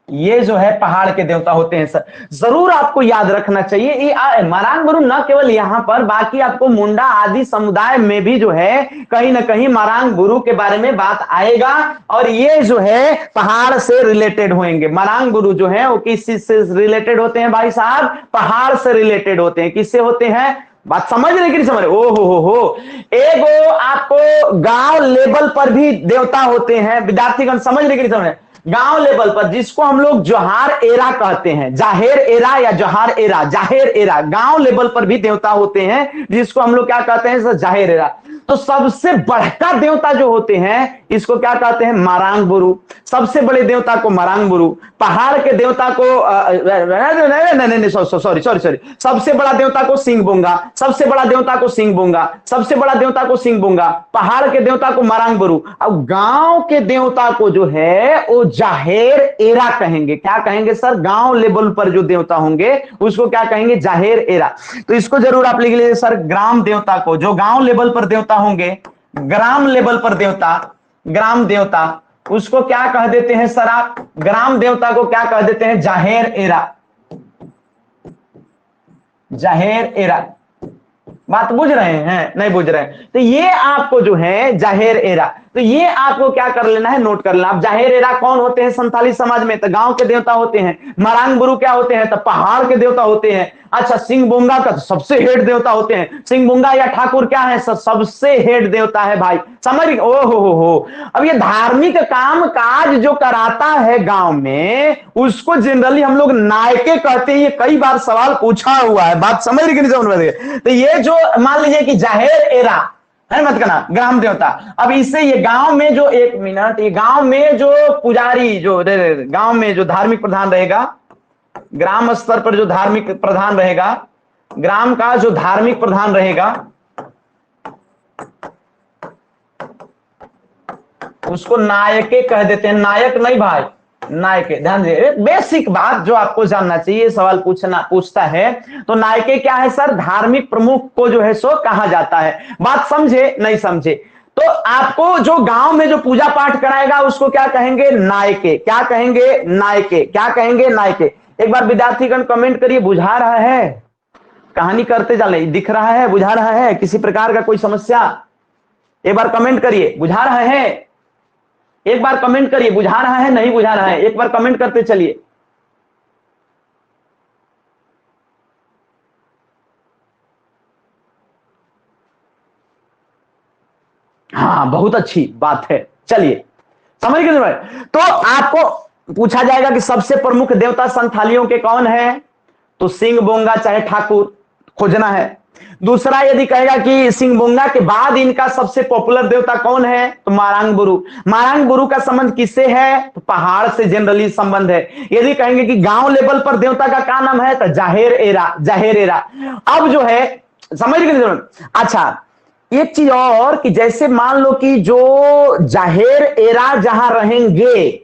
ये जो है पहाड़ के देवता होते हैं सर। जरूर आपको याद रखना चाहिए। ये मरांग बुरू न केवल यहां पर, बाकी आपको मुंडा आदि समुदाय में भी जो है कहीं ना कहीं मरांग बुरू के बारे में बात आएगा। और ये जो है पहाड़ से रिलेटेड होंगे। मरांग बुरू जो है वो किस चीज से रिलेटेड होते हैं भाई साहब? पहाड़ से रिलेटेड होते हैं। किससे होते हैं? बात समझ रहे कि नहीं समझ रहे? ओ हो। एगो आपको गांव लेवल पर भी देवता होते हैं। विद्यार्थीगण समझ रहे कि नहीं समझ रहे? गांव लेवल पर जिसको हम लोग जोहार एरा कहते हैं, जाहेर एरा या जोहार एरा, जाहेर एरा, गांव लेवल पर भी देवता होते हैं जिसको हम लोग क्या कहते हैं? जाहेर एरा। तो सबसे बढ़का देवता जो होते हैं इसको क्या कहते हैं? मारांग बुरू। सबसे बड़े देवता को मारांग बुरू। पहाड़ के देवता को सॉरी, सबसे बड़ा देवता को सिंहबोंगा, सबसे बड़ा देवता को सिंहबोंगा, सबसे बड़ा देवता को सिंहबोंगा, पहाड़ के देवता को मारांग बुरू। अब गांव के देवता को जो है वो जाहेर एरा कहेंगे। क्या कहेंगे सर? गांव लेवल पर जो देवता होंगे उसको क्या कहेंगे? जाहेर एरा। तो इसको जरूर आप लिख लीजिए सर। ग्राम देवता को, जो गांव लेवल पर देवता होंगे, ग्राम लेवल पर देवता, ग्राम देवता, उसको क्या कह देते हैं सर आप? ग्राम देवता को क्या कह देते हैं? जाहेर एरा, जाहेर एरा। बात बुझ रहे हैं, नहीं बुझ रहे हैं? तो ये आपको जो है जाहिर एरा, तो ये आपको क्या कर लेना है, नोट कर लेना। अब जाहिर एरा कौन होते हैं संथाली समाज में? तो गांव के देवता होते हैं। मरांग बुरु क्या होते हैं? तो पहाड़ के देवता होते हैं। अच्छा, सिंह बोंगा का सबसे हेड देवता होते हैं। सिंह बोंगा या ठाकुर क्या है? सबसे हेड देवता है भाई, समझ? ओ हो। अब ये धार्मिक काम काज जो कराता है गांव में, उसको जनरली हम लोग नायके कहते हैं। ये कई बार सवाल पूछा हुआ है, बात समझ रही कि नहीं समझ रही? तो ये जो मान लीजिए कि जाहिर एरा है, मत करना, ग्राम देवता। अब इससे ये गांव में जो, एक मिनट, ये गांव में जो पुजारी, जो गांव में जो धार्मिक प्रधान रहेगा, ग्राम स्तर पर जो धार्मिक प्रधान रहेगा, ग्राम का जो धार्मिक प्रधान रहेगा, उसको नायके कह देते हैं। नायक नहीं भाई, नायके। ध्यान दीजिए, बेसिक बात जो आपको जानना चाहिए, सवाल पूछता है तो नायके क्या है सर? धार्मिक प्रमुख को जो है सो कहा जाता है। बात समझे नहीं समझे? तो आपको जो गांव में जो पूजा पाठ कराएगा उसको क्या कहेंगे? नायके। क्या कहेंगे? नायके। क्या कहेंगे? नायके। एक बार विद्यार्थीगण कमेंट करिए, बुझा रहा है? कहानी करते चले, दिख रहा है? बुझा रहा है? किसी प्रकार का कोई समस्या? एक बार कमेंट करिए, बुझा रहा है? एक बार कमेंट करिए, बुझा रहा है नहीं बुझा रहा है? एक बार कमेंट करते चलिए। हाँ, बहुत अच्छी बात है। चलिए, समझ गए? तो आपको पूछा जाएगा कि सबसे प्रमुख देवता संथालियों के कौन है? तो सिंह बोंगा चाहे ठाकुर खोजना है। दूसरा, यदि कहेगा कि सिंह बोंगा के बाद इनका सबसे पॉपुलर देवता कौन है? तो मारांग बुरु। मारांग बुरु का संबंध किससे है? तो पहाड़ से जनरली संबंध है। यदि कहेंगे कि गांव लेवल पर देवता का क्या नाम है? तो जाहिर एरा। जाहिर एरा। अब जो है, समझ गए? अच्छा, एक चीज और कि जैसे मान लो कि जो जाहिर एरा जहां रहेंगे,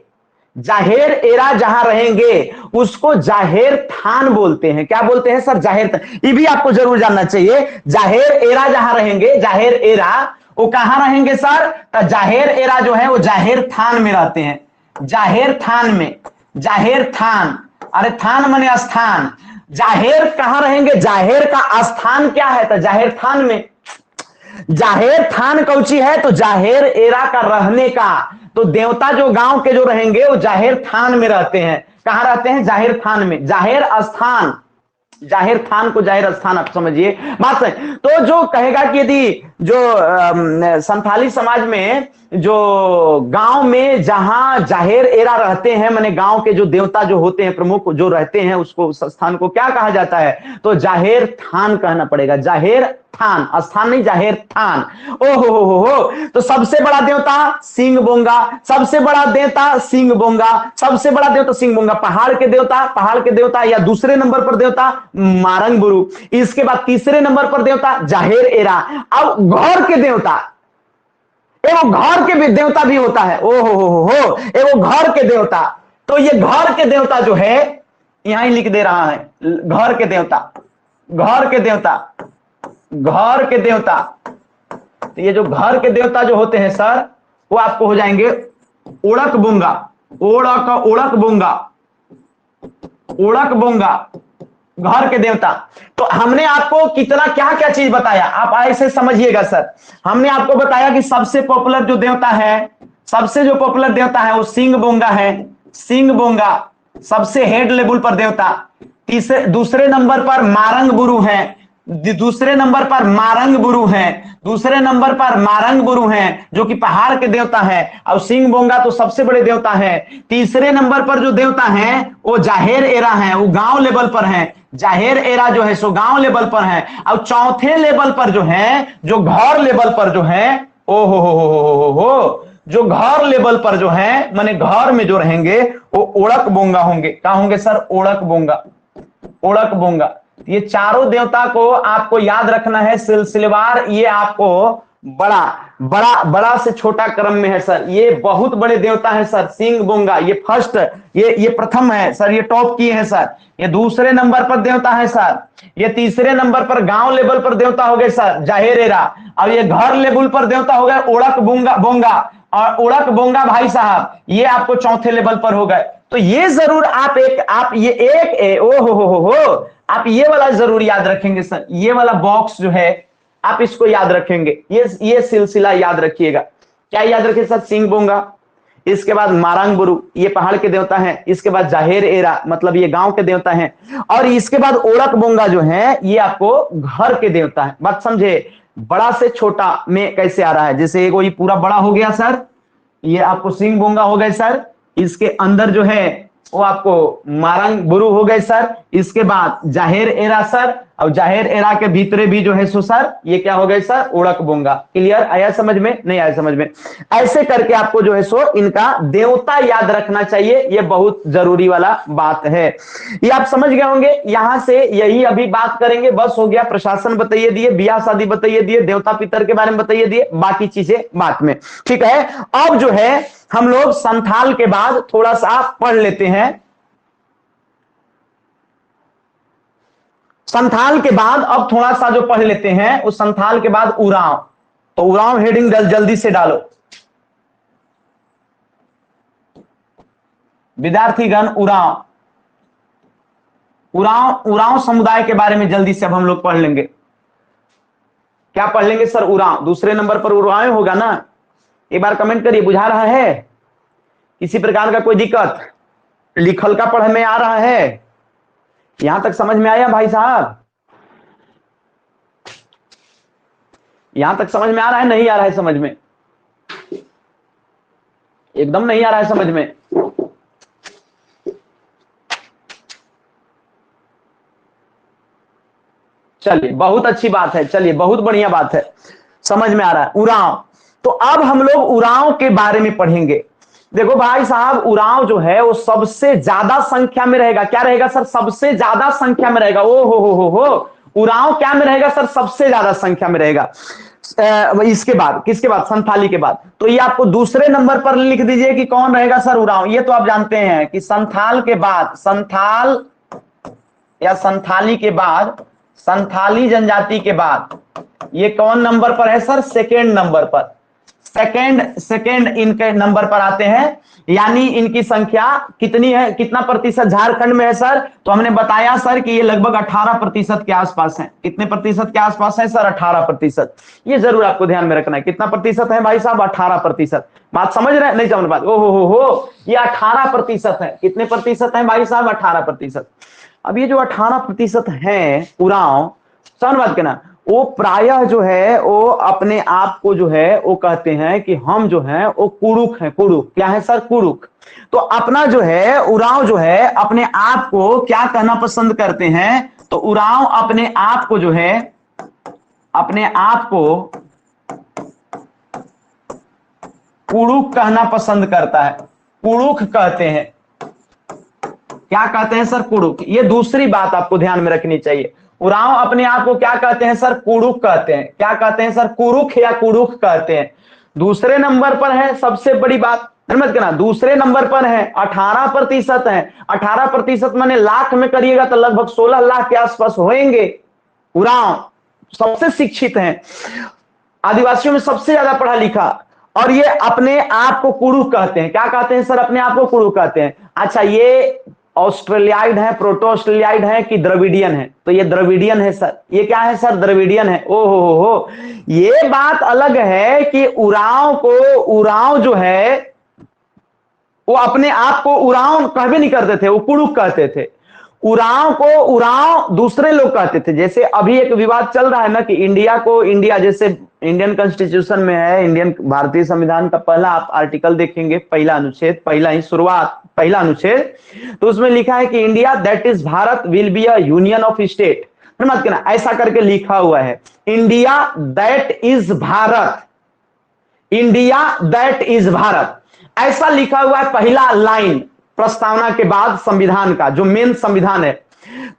जाहिर एरा जहां रहेंगे उसको जाहिर थान बोलते हैं। क्या बोलते हैं सर? जाहिर थान। ये भी आपको जरूर जानना चाहिए। जाहिर एरा जहां रहेंगे, जाहिर एरा वो कहां रहेंगे सर? तो जाहिर एरा जो है वो जाहिर थान में रहते हैं। जाहिर थान में, जाहिर थान, अरे थान माने स्थान। जाहिर कहां रहेंगे? जाहिर का स्थान क्या है? तो जाहिर थान में। जाहिर थान कौची है? तो जाहिर एरा का रहने का। तो देवता जो गांव के जो रहेंगे वो जाहिर थान में रहते हैं। कहां रहते हैं? जाहिर थान में। जाहिर स्थान, जाहिर थान को जाहिर स्थान, आप समझिए बात है। तो जो कहेगा कि यदि जो संथाली समाज में जो गांव में जहां जाहिर एरा रहते हैं, माने गांव के जो देवता जो होते हैं प्रमुख जो रहते हैं, उसको उस स्थान को क्या कहा जाता है? तो जाहिर थान कहना पड़ेगा। जाहिर थान, स्थान नहीं, जाहिर थान। ओहो हो। तो सबसे बड़ा देवता सिंह बोंगा, सबसे बड़ा देवता सिंह बोंगा, सबसे बड़ा देवता सिंह बोंगा। पहाड़ के देवता, पहाड़ के देवता या दूसरे नंबर पर देवता मारंग बुरु। इसके बाद तीसरे नंबर पर देवता जाहिर एरा। अब घर के देवता, एवं घर के भी देवता भी होता है। ओहो हो, एवं घर के देवता। तो ये घर के देवता जो है, यहां ही लिख दे रहा है, घर के देवता, घर के देवता, घर के देवता। तो ये जो घर के देवता जो होते हैं सर, वो आपको हो जाएंगे ओड़क बोंगा, ओड़क बोंगा, ओड़क बोंगा, घर के देवता। तो हमने आपको कितना क्या क्या चीज बताया, आप ऐसे समझिएगा सर। हमने आपको बताया कि सबसे पॉपुलर जो देवता है, सबसे जो पॉपुलर देवता है वो सिंह बोंगा है। सिंह बोंगा सबसे हेड लेवल पर देवता। तीसरे दूसरे नंबर पर मारंग बुरु है, दूसरे नंबर पर मारंग बुरु है, दूसरे नंबर पर मारंग बुरु हैं जो कि पहाड़ के देवता है। और सिंह बोंगा तो सबसे बड़े देवता है। तीसरे नंबर पर जो देवता है वो जाहिर एरा है, वो गांव लेवल पर है। जाहिर एरा जो है सो गांव लेवल पर है। और चौथे लेवल पर जो है, जो घर लेवल पर जो है, ओ हो, जो घर लेवल पर जो है, माने घर में जो रहेंगे वो ओड़क बोंगा होंगे। क्या होंगे सर? ओड़क बोंगा, ओड़क बोंगा। ये चारों देवता को आपको याद रखना है सिलसिलेवार। ये आपको बड़ा बड़ा बड़ा से छोटा क्रम में है सर। ये बहुत बड़े देवता है सर। सिंह बोंगा ये फर्स्ट, ये प्रथम है सर, ये टॉप किए हैं सर। ये दूसरे नंबर पर देवता है सर। ये तीसरे नंबर पर गांव लेवल पर देवता हो गए सर जाहिर एरा। और ये घर लेवल पर देवता हो गए ओड़क बोंगा। और ओड़क बोंगा भाई साहब ये आपको चौथे लेवल पर हो गए। तो ये जरूर आप ये एक ओ हो आप ये वाला जरूर याद रखेंगे सर, ये वाला बॉक्स जो है आप इसको याद रखेंगे, ये सिलसिला याद रखिएगा। क्या याद रखिए सर? सिंह बोंगा, इसके बाद मारांग बुरु, ये पहाड़ के देवता हैं, इसके बाद जाहेर एरा मतलब ये गांव के देवता हैं, और इसके बाद ओड़क बोंगा जो है ये आपको घर के देवता है। बात समझे? बड़ा से छोटा में कैसे आ रहा है, जैसे ये कोई पूरा बड़ा हो गया सर, ये आपको सिंह बोंगा हो गए सर, इसके अंदर जो है वो आपको मारंग बुरु हो गए सर, इसके बाद जाहेर एरा सर, और जाहेर एरा के भीतरे भी जो है सो सर ये क्या हो गए सर? ओड़क बोंगा। क्लियर? आया समझ में? नहीं आया समझ में? ऐसे करके आपको जो है सो इनका देवता याद रखना चाहिए, ये बहुत जरूरी वाला बात है। ये आप समझ गए होंगे। यहां से यही अभी बात करेंगे, बस हो गया। प्रशासन बताइए दिए, ब्याह शादी बताइए दिए, देवता पितर के बारे में बताइए दिए, बाकी चीजें बात में। ठीक है, अब जो है हम लोग संथाल के बाद थोड़ा सा पढ़ लेते हैं। संथाल के बाद अब थोड़ा सा जो पढ़ लेते हैं, उस संथाल के बाद उरांव। तो उरांव हेडिंग जल्दी से डालो विद्यार्थीगण। उरांव, उरांव समुदाय के बारे में जल्दी से अब हम लोग पढ़ लेंगे। क्या पढ़ लेंगे सर? उरांव। दूसरे नंबर पर उरांव होगा ना? एक बार कमेंट करिए, बुझा रहा है? किसी प्रकार का कोई दिक्कत? लिखल का पढ़ में आ रहा है? यहां तक समझ में आया भाई साहब? यहां तक समझ में आ रहा है? नहीं आ रहा है समझ में? एकदम नहीं आ रहा है समझ में? चलिए बहुत अच्छी बात है, चलिए बहुत बढ़िया बात है, समझ में आ रहा है। उरांव। तो अब हम लोग उरांव के बारे में पढ़ेंगे। देखो भाई साहब, उरांव जो है वो सबसे ज्यादा संख्या में रहेगा। क्या रहेगा सर? सबसे ज्यादा संख्या में रहेगा। ओ हो, उरांव क्या में रहेगा सर? सबसे ज्यादा संख्या में रहेगा। इसके बाद किसके बाद? संथाली के बाद। तो ये आपको दूसरे नंबर पर लिख दीजिए कि कौन रहेगा सर? उरांव। ये तो आप जानते हैं कि संथाल के बाद, संथाल या संथाली के बाद, संथाली जनजाति के बाद ये कौन नंबर पर है सर? सेकेंड नंबर पर। सेकेंड इनके नंबर पर आते हैं। यानी इनकी संख्या कितनी है, कितना प्रतिशत झारखंड में है सर? तो हमने बताया सर कि ये लगभग 18% के आसपास है। कितने प्रतिशत के आसपास है सर? 18%। ये जरूर आपको ध्यान में रखना है। कितना प्रतिशत है भाई साहब? 18%। बात समझ रहे हैं? नहीं समझ बात? हो, ये 18% है। कितने प्रतिशत है भाई साहब? 18%। अब ये जो 18% है उरांव, समझ बात के ना, वो प्रायः जो है वो अपने आप को जो है वो कहते हैं कि हम जो है वो कुड़ुक है। कुड़ुक क्या है सर? कुड़ुक। तो अपना जो है उरांव जो है अपने आप को क्या कहना पसंद करते हैं? तो उरांव अपने आप को जो है, अपने आप को कुड़ुक कहना पसंद करता है। कुड़ुक कहते हैं। क्या कहते हैं सर? कुड़ुक। ये दूसरी बात आपको ध्यान में रखनी चाहिए। उरांव अपने आप को क्या कहते हैं सर? कुड़ुक कहते हैं। क्या कहते हैं सर? कुरुख या कुड़ुक कहते हैं। दूसरे नंबर पर है, सबसे बड़ी बात मत करना, दूसरे नंबर पर है 18% है। 18% माने लाख में करिएगा तो लगभग 16 लाख के आसपास होंगे। उरांव सबसे शिक्षित हैं, आदिवासियों में सबसे ज्यादा पढ़ा लिखा, और ये अपने आप को कुड़ुक कहते हैं। क्या कहते हैं सर? अपने आप को कुड़ुक कहते हैं। अच्छा, ये ऑस्ट्रेलियाइड है, प्रोटो ऑस्ट्रेलियाइड है कि द्रविडियन है? तो ये द्रविडियन है सर। ये क्या है सर? द्रविडियन है। ओ हो, ये बात अलग है कि उरांव जो है वो अपने आप को उरांव कहवे नहीं करते थे, वो कुड़ुक कहते थे। उरांव को उरांव दूसरे लोग कहते थे। जैसे अभी एक विवाद चल रहा है ना कि इंडिया को, इंडिया जैसे इंडियन कॉन्स्टिट्यूशन में है, इंडियन भारतीय संविधान का पहला आप आर्टिकल देखेंगे, पहला अनुच्छेद, पहला ही शुरुआत, पहला अनुच्छेद, तो उसमें लिखा है कि India that is Bharat will be a union of state. मत कहना, ऐसा करके लिखा हुआ है India that is Bharat, India that is Bharat, ऐसा लिखा हुआ है पहला लाइन प्रस्तावना के बाद संविधान का, जो मेन संविधान है।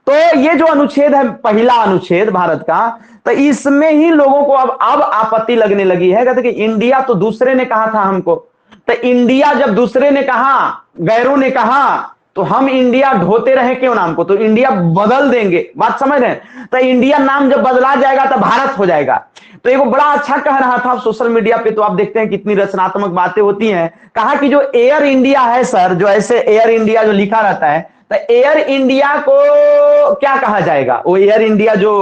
तो ये जो अनुच्छेद है, पहला अनुच्छेद भारत का, तो इसमें ही लोगों को अब आपत्ति लगने लगी है। कहते कि इंडिया तो दूसरे ने कहा था हमको, तो इंडिया जब दूसरे ने कहा, गैरों ने कहा, तो हम इंडिया ढोते रहे क्यों नाम को? तो इंडिया बदल देंगे। बात समझ रहे हैं? तो इंडिया नाम जब बदला जाएगा तो भारत हो जाएगा। तो एक बड़ा अच्छा कह रहा था सोशल मीडिया पे, तो आप देखते हैं कितनी रचनात्मक बातें होती हैं। कहा कि जो एयर इंडिया है सर, जो ऐसे एयर इंडिया जो लिखा रहता है, तो एयर इंडिया को क्या कहा जाएगा? वो एयर इंडिया जो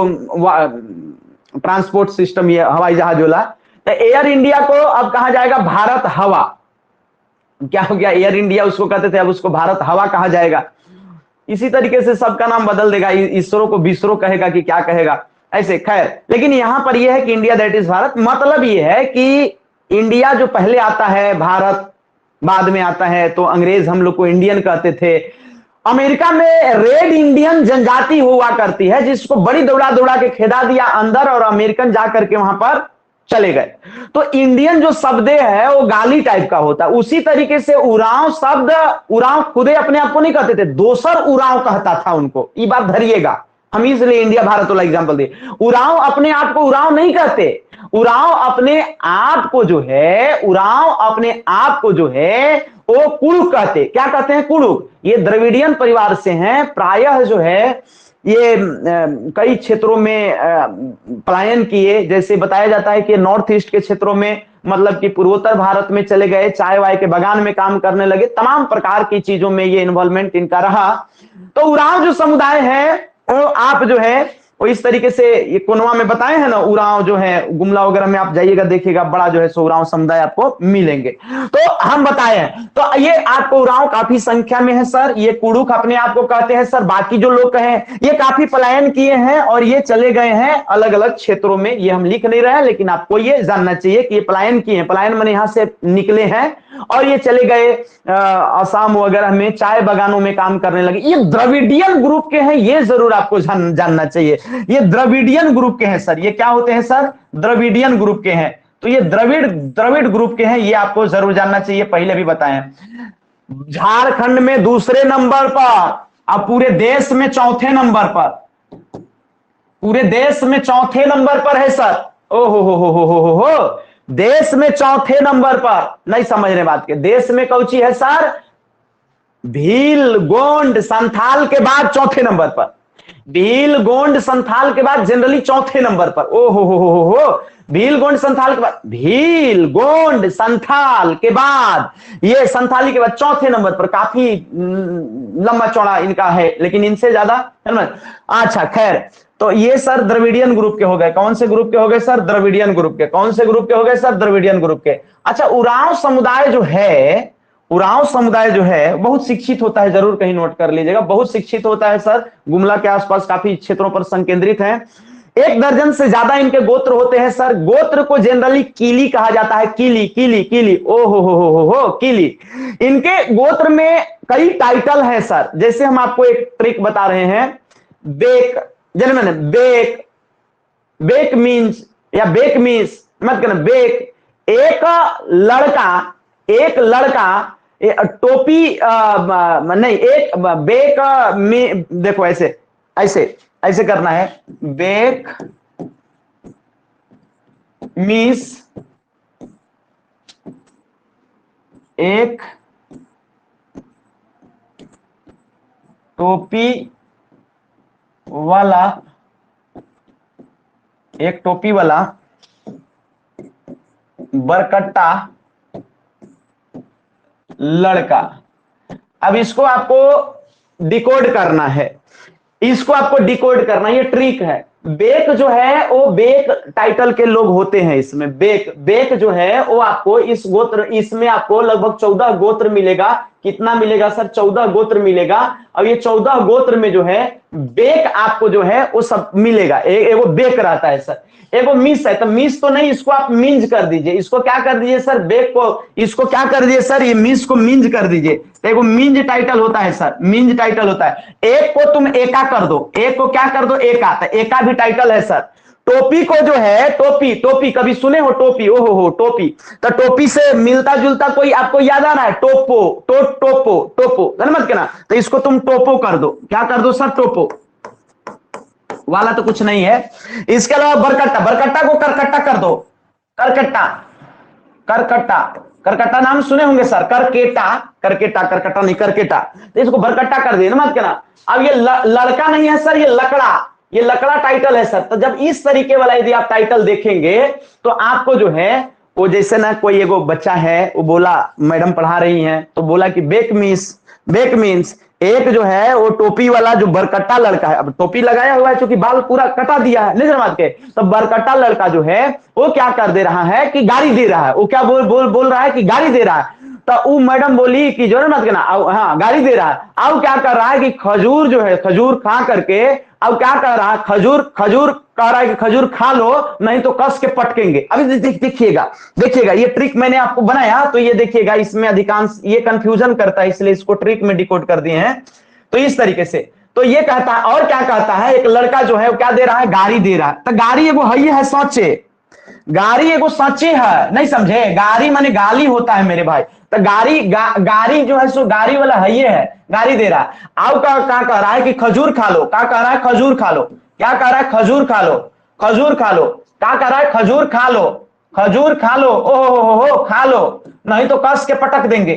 ट्रांसपोर्ट सिस्टम, ये हवाई जहाज वाला, तो एयर इंडिया को अब कहा जाएगा भारत हवा। क्या हो गया? एयर इंडिया उसको कहते थे, अब उसको भारत हवा कहा जाएगा। इसी तरीके से सबका नाम बदल देगा, इसरो को विसरो कहेगा कि क्या कहेगा, ऐसे। खैर, लेकिन यहां पर यह है कि इंडिया दैट इज भारत, मतलब यह है कि इंडिया जो पहले आता है, भारत बाद में आता है, तो अंग्रेज हम लोग को इंडियन कहते थे। अमेरिका में रेड इंडियन जनजाति हुआ करती है, जिसको बड़ी दौड़ा दौड़ा के खेदा दिया अंदर, और अमेरिकन जाकर के वहां पर चले गए। तो इंडियन जो शब्द है वो गाली टाइप का होता है। उसी तरीके से उरांव शब्द, उरांव खुदे अपने आप को नहीं कहते थे, दोसर उरांव कहता था उनको। ये बात धरिएगा, हम इसलिए इंडिया भारत वाला एग्जांपल दिए। उरांव अपने आप को उरांव नहीं कहते, उरांव अपने आप को जो है, उरांव अपने आप को जो है वो कुड़ुक कहते। क्या कहते हैं? कुड़ुक। ये द्रविडियन परिवार से हैं, प्रायः जो है ये कई क्षेत्रों में पलायन किए। जैसे बताया जाता है कि नॉर्थ ईस्ट के क्षेत्रों में, मतलब कि पूर्वोत्तर भारत में चले गए, चाय वाय के बागान में काम करने लगे, तमाम प्रकार की चीजों में ये इन्वॉल्वमेंट इनका रहा। तो उरांव जो समुदाय है वो आप जो है वो इस तरीके से, ये कोनवा में बताए हैं ना, उरांव जो है गुमला वगैरह में आप जाइएगा देखिएगा, बड़ा जो है सो उरांव समुदाय आपको मिलेंगे। तो हम बताए हैं, तो ये आपको उरांव काफी संख्या में है सर। ये कुड़ुक अपने आप को कहते हैं सर। बाकी जो लोग कहें ये काफी पलायन किए हैं और ये चले गए हैं अलग अलग क्षेत्रों में। ये हम लिख नहीं रहे हैं, लेकिन आपको ये जानना चाहिए कि ये पलायन किए हैं। पलायन माने यहां से निकले हैं और ये चले गए असम वगैरह में चाय बागानों में काम करने लगे। ये द्रविडियन ग्रुप के हैं, ये जरूर आपको जानना चाहिए। ये द्रविडियन ग्रुप के हैं सर। ये क्या होते हैं सर? द्रविडियन ग्रुप के हैं। तो ये द्रविड़ ग्रुप के हैं, ये आपको जरूर जानना चाहिए, पहले भी बताए हैं। झारखंड में दूसरे नंबर पर, अब पूरे देश में चौथे नंबर पर, पूरे देश में चौथे नंबर पर है सर। ओहो हो, देश में चौथे नंबर पर। नहीं समझ रहे बात के? देश में कौची है सर? भील, गोंड, संथाल के बाद चौथे नंबर पर। भील, गोंड, संथाल के बाद जनरली चौथे नंबर पर। ओहो हो, भील, गोंड, संथाल के बाद, भील, गोंड, संथाल के बाद, ये संथाली के बाद चौथे नंबर पर। काफी लंबा चौड़ा इनका है, लेकिन इनसे ज्यादा। अच्छा खैर, तो ये सर द्रविडियन ग्रुप के हो गए। कौन से ग्रुप के हो गए सर? द्रविडियन ग्रुप के। कौन से ग्रुप के हो गए सर? द्रविडियन ग्रुप के। अच्छा, उरांव समुदाय जो है, उरांव समुदाय जो है बहुत शिक्षित होता है, जरूर कहीं नोट कर लीजिएगा, बहुत शिक्षित होता है सर। गुमला के आसपास काफी क्षेत्रों पर संकेंद्रित है। 1 दर्जन से ज्यादा इनके गोत्र होते हैं सर। गोत्र को जनरली कीली कहा जाता है। कीली, कीली, कीली। ओ हो, कीली। इनके गोत्र में कई टाइटल है सर। जैसे हम आपको एक ट्रिक बता रहे हैं, बेक, जनमन बेक, बेक मीन्स या बेक मीन्स मत कहना, बेक एक लड़का टोपी नहीं, एक बेक में, देखो ऐसे ऐसे ऐसे करना है। बेक मीन्स एक टोपी वाला, एक टोपी वाला बरकट्टा लड़का। अब इसको आपको डिकोड करना है, इसको आपको डिकोड करना, ये ट्रिक है। बेक जो है वो बेक टाइटल के लोग होते हैं इसमें। बेक जो है वो आपको इस गोत्र, इसमें आपको लगभग 14 गोत्र मिलेगा। कितना मिलेगा सर? 14 गोत्र मिलेगा। और ये 14 गोत्र में जो है बेक आपको जो है वो सब मिलेगा। एगो बेक रहता है सर, एगो मिस है, तो मिस तो नहीं, इसको आप मिंज कर दीजिए। इसको क्या कर दीजिए सर? बेक को, इसको क्या कर दीजिए सर? ये मिस को मिंज कर दीजिए। तो एगो मिंज टाइटल होता है सर, मिंज टाइटल होता है। एक को तुम एका कर दो, एक को क्या कर दो? एका। तो एका भी टाइटल है सर। टोपी को जो है, टोपी, टोपी कभी सुने हो? टोपी, ओहो हो, टोपी। तो टोपी से मिलता जुलता कोई आपको याद आ रहा है? टोपो, टोपो मत कहना। तो इसको तुम टोपो कर दो। क्या कर दो सर? टोपो वाला तो कुछ नहीं है। इसके अलावा बरकट्टा, बरकट्टा को करकट्टा कर दो। करकट्टा, करकट्टा, करकट्टा नाम सुने होंगे सर। करकेटा, करकेटा, करकट्टा नहीं, करकेटा। तो इसको बरकट्टा कर दिए ना, मत कहना। अब ये लड़का नहीं है सर, ये लकड़ा, ये लकड़ा टाइटल है सर। तो जब इस तरीके वाला यदि आप टाइटल देखेंगे तो आपको जो है वो, जैसे ना कोई एगो बच्चा है, वो बोला मैडम पढ़ा रही हैं, तो बोला कि बेक मिस, बेक मीन्स एक जो है वो टोपी वाला जो बरकट्टा लड़का है, अब टोपी लगाया हुआ है क्योंकि बाल पूरा कटा दिया है, नहीं समझ के, तो बरकट्टा लड़का जो है वो क्या कर दे रहा है कि गाड़ी दे रहा है। वो क्या बोल रहा है कि गाड़ी दे रहा है। तो वो मैडम बोली कि जो है मत कहना, हाँ गाड़ी दे रहा है। अब क्या कर रहा है कि खजूर जो है, खजूर खा करके अब क्या कर रहा है, खजूर कह रहा है कि खजूर खा लो नहीं तो कस के पटकेंगे। अभी देखिएगा ये ट्रिक मैंने आपको बनाया, तो ये देखिएगा इसमें अधिकांश ये कंफ्यूजन करता है, इसलिए इसको ट्रिक में डिकोड कर दिए हैं। तो इस तरीके से तो ये कहता है, और क्या कहता है, एक लड़का जो है वो क्या दे रहा है, गाड़ी दे रहा है। तो गाड़ी एगो है सच्चे, गाड़ी एगो सच्चे है, नहीं समझे, गाड़ी माने गाली होता है मेरे भाई। तो गाड़ी जो है सो गाड़ी वाला है, ये है गाड़ी दे रहा है। अब क्या कह रहा है कि खजूर खा लो, क्या कह रहा है, खजूर खा लो, क्या कह रहा है, खजूर खा लो, खजूर खा लो, क्या कह रहा है, खजूर खा लो, खजूर खा लो, ओहो खा लो नहीं तो कस के पटक देंगे,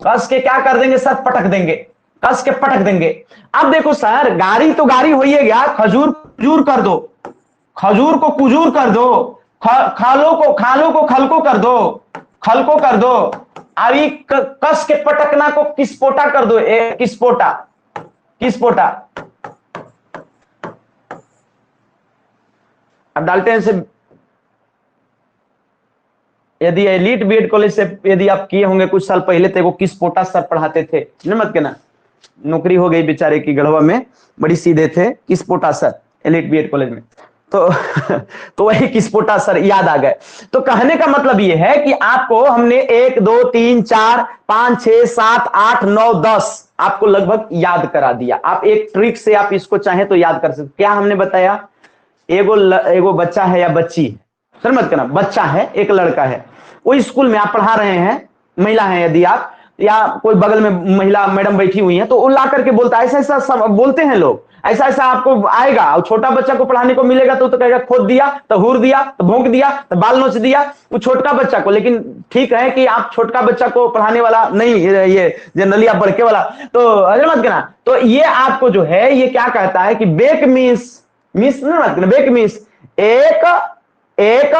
कस के क्या कर देंगे सर, पटक देंगे, कस के पटक देंगे। अब देखो सर, गाड़ी तो गाड़ी हो ही गया, खजूर कुजूर कर दो, खजूर को कुजूर कर दो, खालो को खलको कर दो, खलको कर दो। अभी कस के पटकना को किसपोटा कर दो, किसपोटा, किसपोटा। अब डालते हैं से, यदि एलिट बीएड कॉलेज से यदि आप किए होंगे कुछ साल पहले, तो वो किसपोटा सर पढ़ाते थे, न मत कहना, नौकरी हो गई बेचारे की गढ़वा में, बड़ी सीधे थे किसपोटा सर एलिट बीएड कॉलेज में। तो वही किसपोटा सर याद आ गए। तो कहने का मतलब ये है कि आपको हमने 1 2 3 4 5 6 7 8 9 10 आपको लगभग याद करा दिया। आप एक ट्रिक से आप इसको चाहे तो याद कर सकते। क्या हमने बताया, एगो बच्चा है या बच्ची, सर मत करना, बच्चा है, एक लड़का है, वो स्कूल में आप पढ़ा रहे हैं, महिला है यदि आप, या कोई बगल में महिला मैडम बैठी हुई है, तो वो ला करके बोलता है, ऐसा ऐसा सब बोलते हैं लोग, ऐसा ऐसा आपको आएगा। और छोटा बच्चा को पढ़ाने को मिलेगा तो कहेगा खोद दिया, तो हुर दिया, तो भोंक दिया, तो बाल नोच दिया, वो छोटा बच्चा को। लेकिन ठीक है कि आप छोटा बच्चा को पढ़ाने वाला नहीं, ये जनरली आप बड़के वाला, तो मत कहना। तो ये आपको जो है ये क्या कहता है कि बेक मीन्स मत कहना, बेक मीन्स एक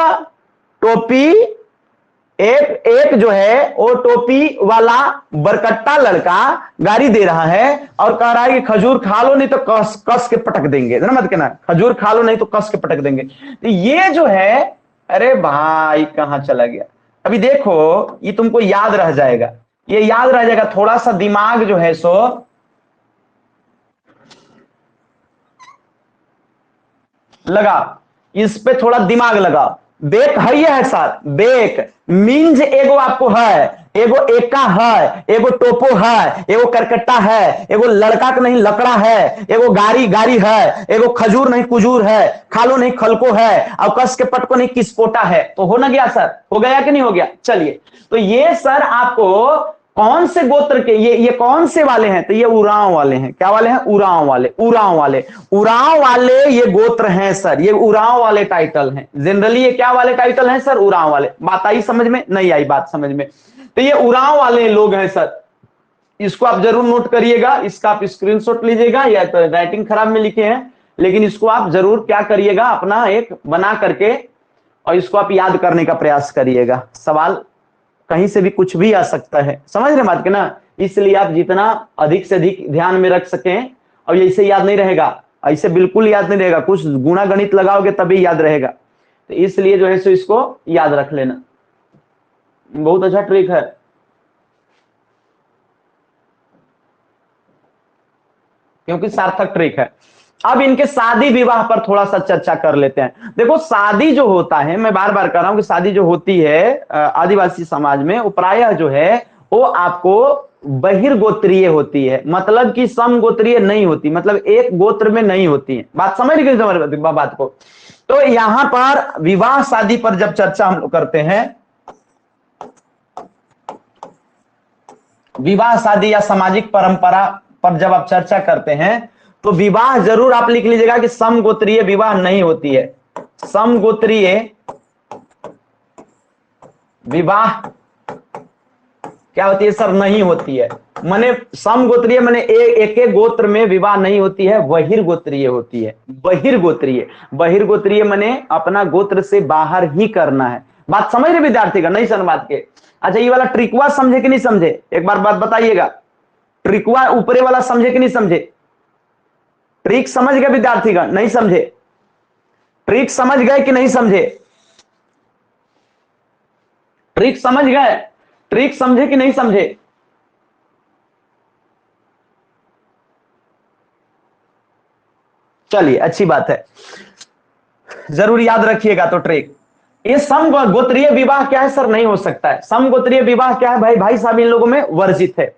टोपी, एक जो है वो टोपी वाला बरकट्टा लड़का गाड़ी दे रहा है और कह रहा है कि खजूर खा लो नहीं तो कस के पटक देंगे, मत कहना, खजूर खा लो नहीं तो कस के पटक देंगे। तो ये जो है, अरे भाई कहां चला गया, अभी देखो ये तुमको याद रह जाएगा, ये याद रह जाएगा। थोड़ा सा दिमाग जो है सो लगा, इस पे थोड़ा दिमाग लगा। बेक है, ये है सर, बेक मीन्स एगो आपको है, एगो एका है, एगो टोपो है, एगो करकट्टा है, एगो लड़का का नहीं लकड़ा है, एगो गाड़ी है, एगो खजूर नहीं कुजूर है, खालो नहीं खलको है, और कस के पटको नहीं किसपोटा है। तो हो ना गया सर, हो गया कि नहीं हो गया। चलिए, तो ये सर आपको कौन से गोत्र के, ये कौन से वाले हैं, तो ये उरांव वाले हैं। क्या वाले हैं, उरांव वाले, उरांव वाले ये गोत्र हैं सर, ये उरांव वाले टाइटल हैं। जनरली ये क्या वाले टाइटल हैं सर, उरांव वाले। बात आई समझ में, नहीं आई बात समझ में, तो ये उरांव वाले लोग हैं सर। इसको आप जरूर नोट करिएगा, इसका आप स्क्रीनशॉट लीजिएगा, या तो राइटिंग खराब में लिखे हैं, लेकिन इसको आप जरूर क्या करिएगा, अपना एक बना करके और इसको आप याद करने का प्रयास करिएगा। सवाल कहीं से भी कुछ भी आ सकता है, समझ रहे बात के ना, इसलिए आप जितना अधिक से अधिक ध्यान में रख सकें। और ऐसे याद नहीं रहेगा, ऐसे बिल्कुल याद नहीं रहेगा, कुछ गुणा गणित लगाओगे तभी याद रहेगा। तो इसलिए जो है सो इसको याद रख लेना, बहुत अच्छा ट्रिक है। क्योंकि सार्थक ट्रिक है। अब इनके शादी विवाह पर थोड़ा सा चर्चा कर लेते हैं। देखो शादी जो होता है, मैं बार बार कह रहा हूं कि शादी जो होती है आदिवासी समाज में, वो प्रायः जो है वो आपको बहिर्गोत्रीय होती है, मतलब कि समगोत्रीय नहीं होती, मतलब एक गोत्र में नहीं होती है। बात समझ रही बात को। तो यहां पर विवाह शादी पर जब चर्चा हम लोग करते हैं, विवाह शादी या सामाजिक परंपरा पर जब आप चर्चा करते हैं, तो विवाह जरूर आप लिख लीजिएगा कि समगोत्रीय विवाह नहीं होती है। समगोत्रीय विवाह क्या होती है सर, नहीं होती है। माने समगोत्रीय माने एक गोत्र में विवाह नहीं होती है, बहिर्गोत्रीय होती है। बहिर्गोत्रीय माने अपना गोत्र से बाहर ही करना है। बात समझ रहे विद्यार्थी का, नहीं समझ बात के। अच्छा, ये वाला ट्रिकवा समझे कि नहीं समझे, एक बार बात बताइएगा। ट्रिकवा ऊपरे वाला समझे कि नहीं समझे? ट्रिक समझ गए विद्यार्थीगण? नहीं समझे? ट्रिक समझ गए कि नहीं समझे? ट्रिक समझ गए? ट्रिक समझे कि नहीं समझे? चलिए अच्छी बात है, जरूर याद रखिएगा। तो ट्रिक, ये सम गोत्रीय विवाह क्या है सर? नहीं हो सकता है। सम गोत्रीय विवाह क्या है भाई साहब? इन लोगों में वर्जित है।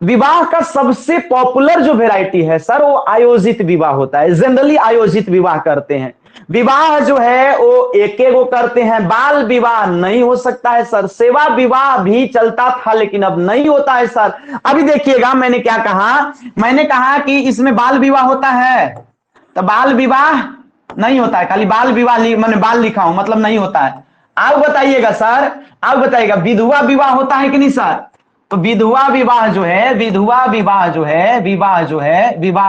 विवाह का सबसे पॉपुलर जो वेराइटी है सर, वो आयोजित विवाह होता है। जनरली आयोजित विवाह करते हैं। विवाह जो है वो एक एक वो करते हैं। बाल विवाह नहीं हो सकता है सर। सेवा विवाह भी चलता था लेकिन अब नहीं होता है सर। अभी देखिएगा मैंने क्या कहा, मैंने कहा कि इसमें बाल विवाह होता है, तो बाल विवाह नहीं होता है। खाली बाल विवाह मैंने बाल लिखा हूं, मतलब नहीं होता है। आप बताइएगा सर, आप बताइएगा विधवा विवाह होता है कि नहीं सर? तो विधवा विवाह जो है, विधवा विवाह जो है, विवाह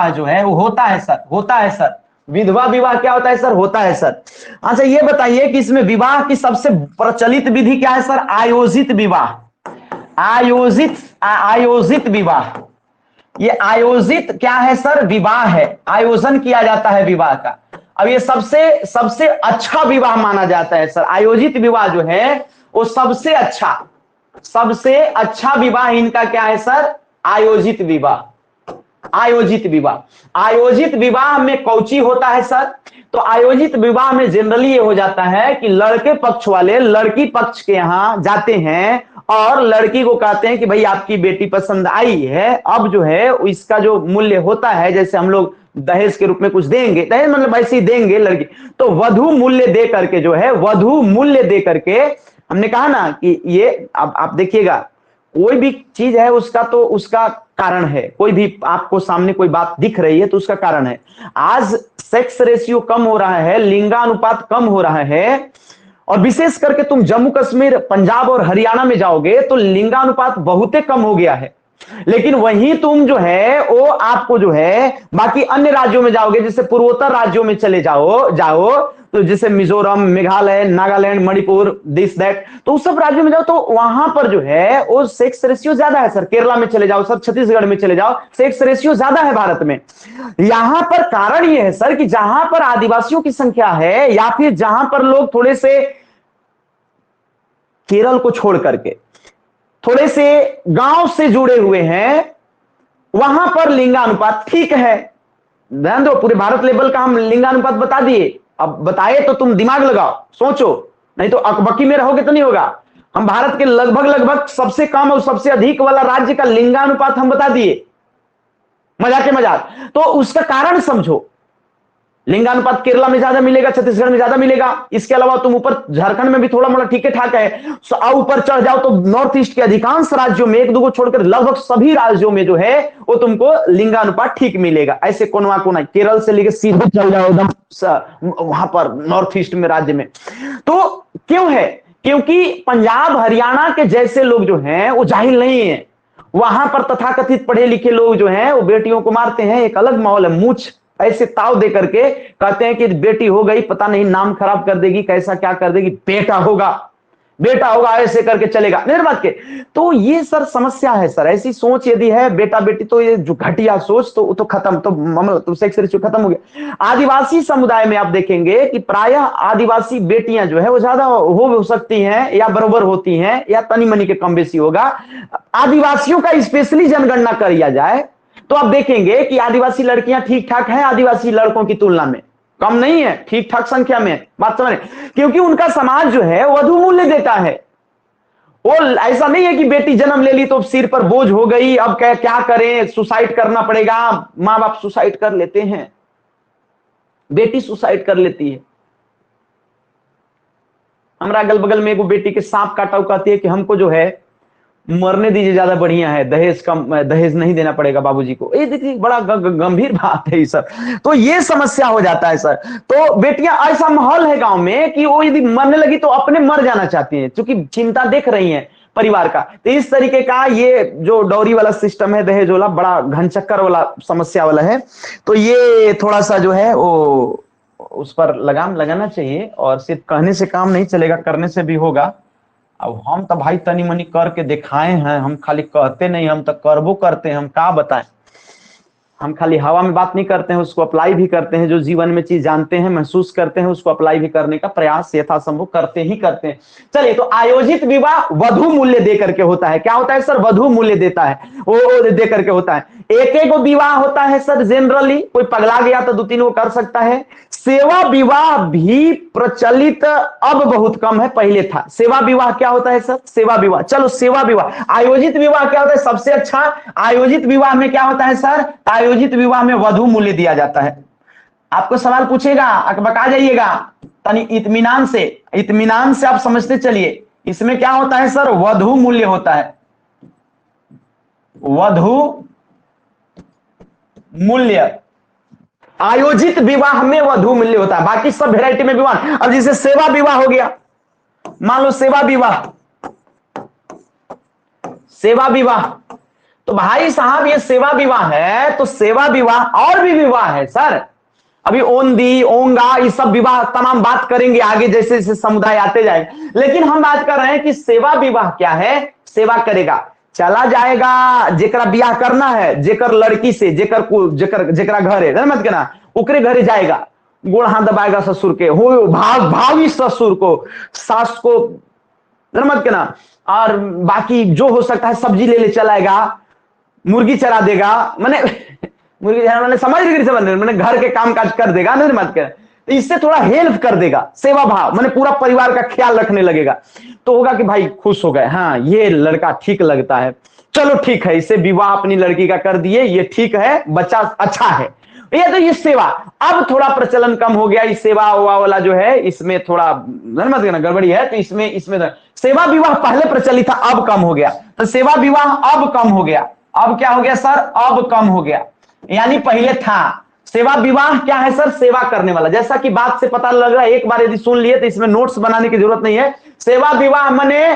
जो है वो होता है सर, होता है सर। विधवा विवाह क्या होता है सर? होता है सर। अच्छा ये बताइए कि इसमें विवाह की सबसे प्रचलित विधि क्या है सर? आयोजित विवाह। आयोजित विवाह। ये आयोजित क्या है सर? विवाह है। आयोजन किया जाता है विवाह का। अब ये सबसे सबसे अच्छा विवाह माना जाता है सर। आयोजित विवाह जो है वो सबसे अच्छा विवाह इनका क्या है सर? आयोजित विवाह। आयोजित विवाह। आयोजित विवाह में कौची होता है सर? तो आयोजित विवाह में जनरली ये हो जाता है कि लड़के पक्ष वाले लड़की पक्ष के यहां जाते हैं और लड़की को कहते हैं कि भाई आपकी बेटी पसंद आई है, अब जो है इसका जो मूल्य होता है, जैसे हम लोग दहेज के रूप में कुछ देंगे, दहेज मतलब ऐसे ही देंगे लड़की, तो वधु मूल्य दे करके जो है, वधु मूल्य दे करके, हमने कहा ना कि ये अब आप देखिएगा कोई भी चीज है उसका तो उसका कारण है। कोई भी आपको सामने कोई बात दिख रही है तो उसका कारण है। आज सेक्स रेशियो कम हो रहा है, लिंगानुपात कम हो रहा है, और विशेष करके तुम जम्मू कश्मीर, पंजाब और हरियाणा में जाओगे तो लिंगानुपात बहुत कम हो गया है। लेकिन वहीं तुम जो है वो आपको जो है बाकी अन्य राज्यों में जाओगे, जैसे पूर्वोत्तर राज्यों में चले जाओ तो जैसे मिजोरम, मेघालय, नागालैंड, मणिपुर, दिस दैट, तो उस सब राज्यों में जाओ तो वहां पर जो है वो सेक्स रेशियो ज्यादा है सर। केरला में चले जाओ सर, छत्तीसगढ़ में चले जाओ, सेक्स रेशियो ज्यादा है भारत में। यहां पर कारण ये है सर कि जहां पर आदिवासियों की संख्या है या फिर जहां पर लोग थोड़े से केरल को छोड़ करके थोड़े से गांव से जुड़े हुए हैं, वहां पर लिंगानुपात ठीक है। ध्यान दो, पूरे भारत लेवल का हम लिंगानुपात बता दिए। अब बताए तो तुम दिमाग लगाओ, सोचो, नहीं तो अकबकी में रहोगे तो नहीं होगा। हम भारत के लगभग सबसे कम और सबसे अधिक वाला राज्य का लिंगानुपात हम बता दिए, मजाक के मजाक। तो उसका कारण समझो। लिंगानुपात केरला में ज्यादा मिलेगा, छत्तीसगढ़ में ज्यादा मिलेगा। इसके अलावा तुम ऊपर झारखंड में भी थोड़ा मोड़ा ठीक ठाक है। ऊपर चढ़ जाओ तो नॉर्थ ईस्ट के अधिकांश राज्यों में, एक दो को छोड़कर लगभग सभी राज्यों में जो है वो तुमको लिंगानुपात ठीक मिलेगा। ऐसे कोनवा कोना केरल से लेकर सीधे चल जाओ एकदम वहां पर नॉर्थ ईस्ट में राज्य में। तो क्यों है? क्योंकि पंजाब हरियाणा के जैसे लोग जो हैं वो जाहिल नहीं है। वहां पर तथाकथित पढ़े लिखे लोग जो हैं वो बेटियों को मारते हैं। एक अलग माहौल है। मूछ ऐसे ताव दे करके कहते हैं कि बेटी हो गई, पता नहीं नाम खराब कर देगी, कैसा क्या कर देगी, बेटा होगा ऐसे करके चलेगा, मेरे बात के। तो ये सर समस्या है सर। ऐसी सोच यदि है बेटा बेटी, तो ये जो घटिया सोच तो खत्म, तो सेक्स रेशियो खत्म हो गया। आदिवासी समुदाय में आप देखेंगे कि प्रायः आदिवासी बेटियां जो है वो ज्यादा हो सकती हैं या बराबर होती हैं या तनी मनी के कम बेसी होगा। आदिवासियों का स्पेशली जनगणना किया जाए तो आप देखेंगे कि आदिवासी लड़कियां ठीक ठाक हैं आदिवासी लड़कों की तुलना में, कम नहीं है, ठीक ठाक संख्या में। बात समझ, क्योंकि उनका समाज जो है वधु मूल्य देता है। वो ऐसा नहीं है कि बेटी जन्म ले ली तो सिर पर बोझ हो गई, अब क्या करें, सुसाइड करना पड़ेगा। मां बाप सुसाइड कर लेते हैं, बेटी सुसाइड कर लेती है। हमारा अगल बगल में एक बेटी के सांप काटा, कहती है कि हमको जो है मरने दीजिए, ज्यादा बढ़िया है, दहेज नहीं देना पड़ेगा बाबूजी को। ये देखिए बड़ा गंभीर बात है सर। तो ये समस्या हो जाता है सर। तो बेटियां, ऐसा माहौल है गांव में कि वो यदि मरने लगी तो अपने मर जाना चाहती हैं, क्योंकि चिंता देख रही हैं परिवार का। तो इस तरीके का ये जो डॉरी वाला सिस्टम है, दहेज वाला, बड़ा घनचक्कर वाला समस्या वाला है। तो ये थोड़ा सा जो है वो उस पर लगाम लगाना चाहिए, और सिर्फ कहने से काम नहीं चलेगा, करने से भी होगा। अब हम तो भाई तनी मनी करके दिखाए हैं, हम खाली कहते नहीं, हम तो करबो करते हैं, हम क्या बताएं। हम खाली हवा में बात नहीं करते हैं, उसको अप्लाई भी करते हैं। जो जीवन में चीज जानते हैं, महसूस करते हैं, उसको अप्लाई भी करने का प्रयास यथासंभव करते ही करते हैं। चलिए, तो आयोजित विवाह वधु मूल्य दे करके होता है। क्या होता है सर? वधु मूल्य देता है, वो दे करके होता है। एक एक विवाह होता है सर जनरली, कोई पगला गया तो 2-3 वो कर सकता है। सेवा विवाह भी प्रचलित अब बहुत कम है, पहले था। सेवा विवाह क्या होता है सर? सेवा विवाह। चलो, सेवा विवाह। आयोजित विवाह क्या होता है? सबसे अच्छा, आयोजित विवाह में क्या होता है सर? आयोजित विवाह में वधु मूल्य दिया जाता है। आपको सवाल पूछेगा, बता जाइएगा तनी इत्मीनान से, इत्मीनान से आप समझते चलिए। इसमें क्या होता है सर? वधु मूल्य होता है, वधु मूल्य। आयोजित विवाह में वधु मूल्य होता है, बाकी सब वैरायटी में विवाह। अब जैसे सेवा विवाह हो गया, मान लो सेवा विवाह, सेवा विवाह, तो भाई साहब ये सेवा विवाह है, तो सेवा विवाह और भी विवाह है सर। अभी ओंदी ओंगा ये सब विवाह तमाम बात करेंगे आगे, जैसे जैसे समुदाय आते जाएंगे। लेकिन हम बात कर रहे हैं कि सेवा विवाह क्या है? सेवा करेगा, चला जाएगा, जेकरा ब्याह करना है, जेकर लड़की से, जेकरा घर है मत कहना, ओकरे घरे जाएगा, गोड़ हाथ दबाएगा ससुर के, हो भावी ससुर को, सास को मत कहना, और बाकी जो हो सकता है सब्जी ले चलाएगा, मुर्गी चरा देगा, मैंने मुर्गी मैंने समझ मैंने घर के काम काज कर देगा, नहीं मत कर, तो इससे थोड़ा हेल्प कर देगा। सेवा भाव मैंने पूरा परिवार का ख्याल रखने लगेगा, तो होगा कि भाई खुश हो गए, हाँ ये लड़का ठीक लगता है, चलो ठीक है, इसे विवाह अपनी लड़की का कर दिए, ये ठीक है, बच्चा अच्छा है। ये तो ये सेवा अब थोड़ा प्रचलन कम हो गया, इस सेवा वाला जो है इसमें थोड़ा मत कहना गड़बड़ी है, तो इसमें सेवा विवाह पहले प्रचलित था, अब कम हो गया। तो सेवा विवाह अब कम हो गया। अब क्या हो गया सर? अब कम हो गया, यानी पहले था। सेवा विवाह क्या है सर? सेवा करने वाला। जैसा कि बात से पता लग रहा है, एक बार यदि सुन लिए तो इसमें नोट्स बनाने की जरूरत नहीं है। सेवा विवाह माने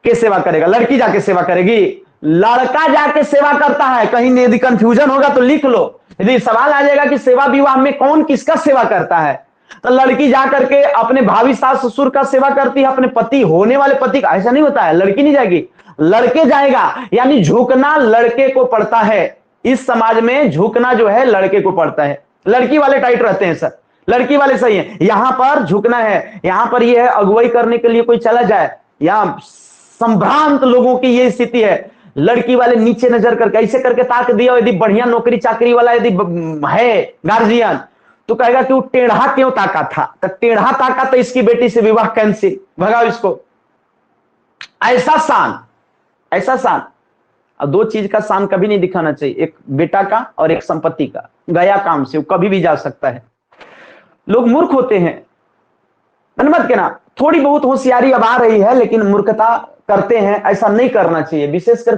के सेवा करेगा, लड़की जाके सेवा करेगी, लड़का जाके सेवा करता है। कहीं यदि कंफ्यूजन होगा तो लिख लो, यदि सवाल आ जाएगा कि सेवा विवाह में कौन किसका सेवा करता है, तो लड़की जाकर के अपने भावी सास ससुर का सेवा करती है, अपने पति होने वाले पति का। ऐसा नहीं होता है, लड़की नहीं जाएगी, लड़के जाएगा, यानी झुकना लड़के को पड़ता है। इस समाज में झुकना जो है लड़के को पड़ता है, लड़की वाले टाइट रहते हैं सर, लड़की वाले सही है। यहां पर झुकना है, यहां पर यह है अगुवाई करने के लिए कोई चला जाए, या संभ्रांत लोगों की यह स्थिति है, लड़की वाले नीचे नजर करके ऐसे करके ताक दिया। यदि बढ़िया नौकरी चाकरी वाला यदि है गार्जियन, तो कहेगा कि वो टेढ़ा क्यों ताका था, तो टेढ़ा ताका तो इसकी बेटी से विवाह कैंसिल, भगाओ इसको। ऐसा शान, ऐसा शान। अब दो चीज का शान कभी नहीं दिखाना चाहिए, एक बेटा का और एक संपत्ति का। गया काम से वो कभी भी जा सकता है। लोग मूर्ख होते हैं, मत कहना, थोड़ी बहुत होशियारी अब आ रही है, लेकिन मूर्खता करते हैं, ऐसा नहीं करना चाहिए। विशेषकर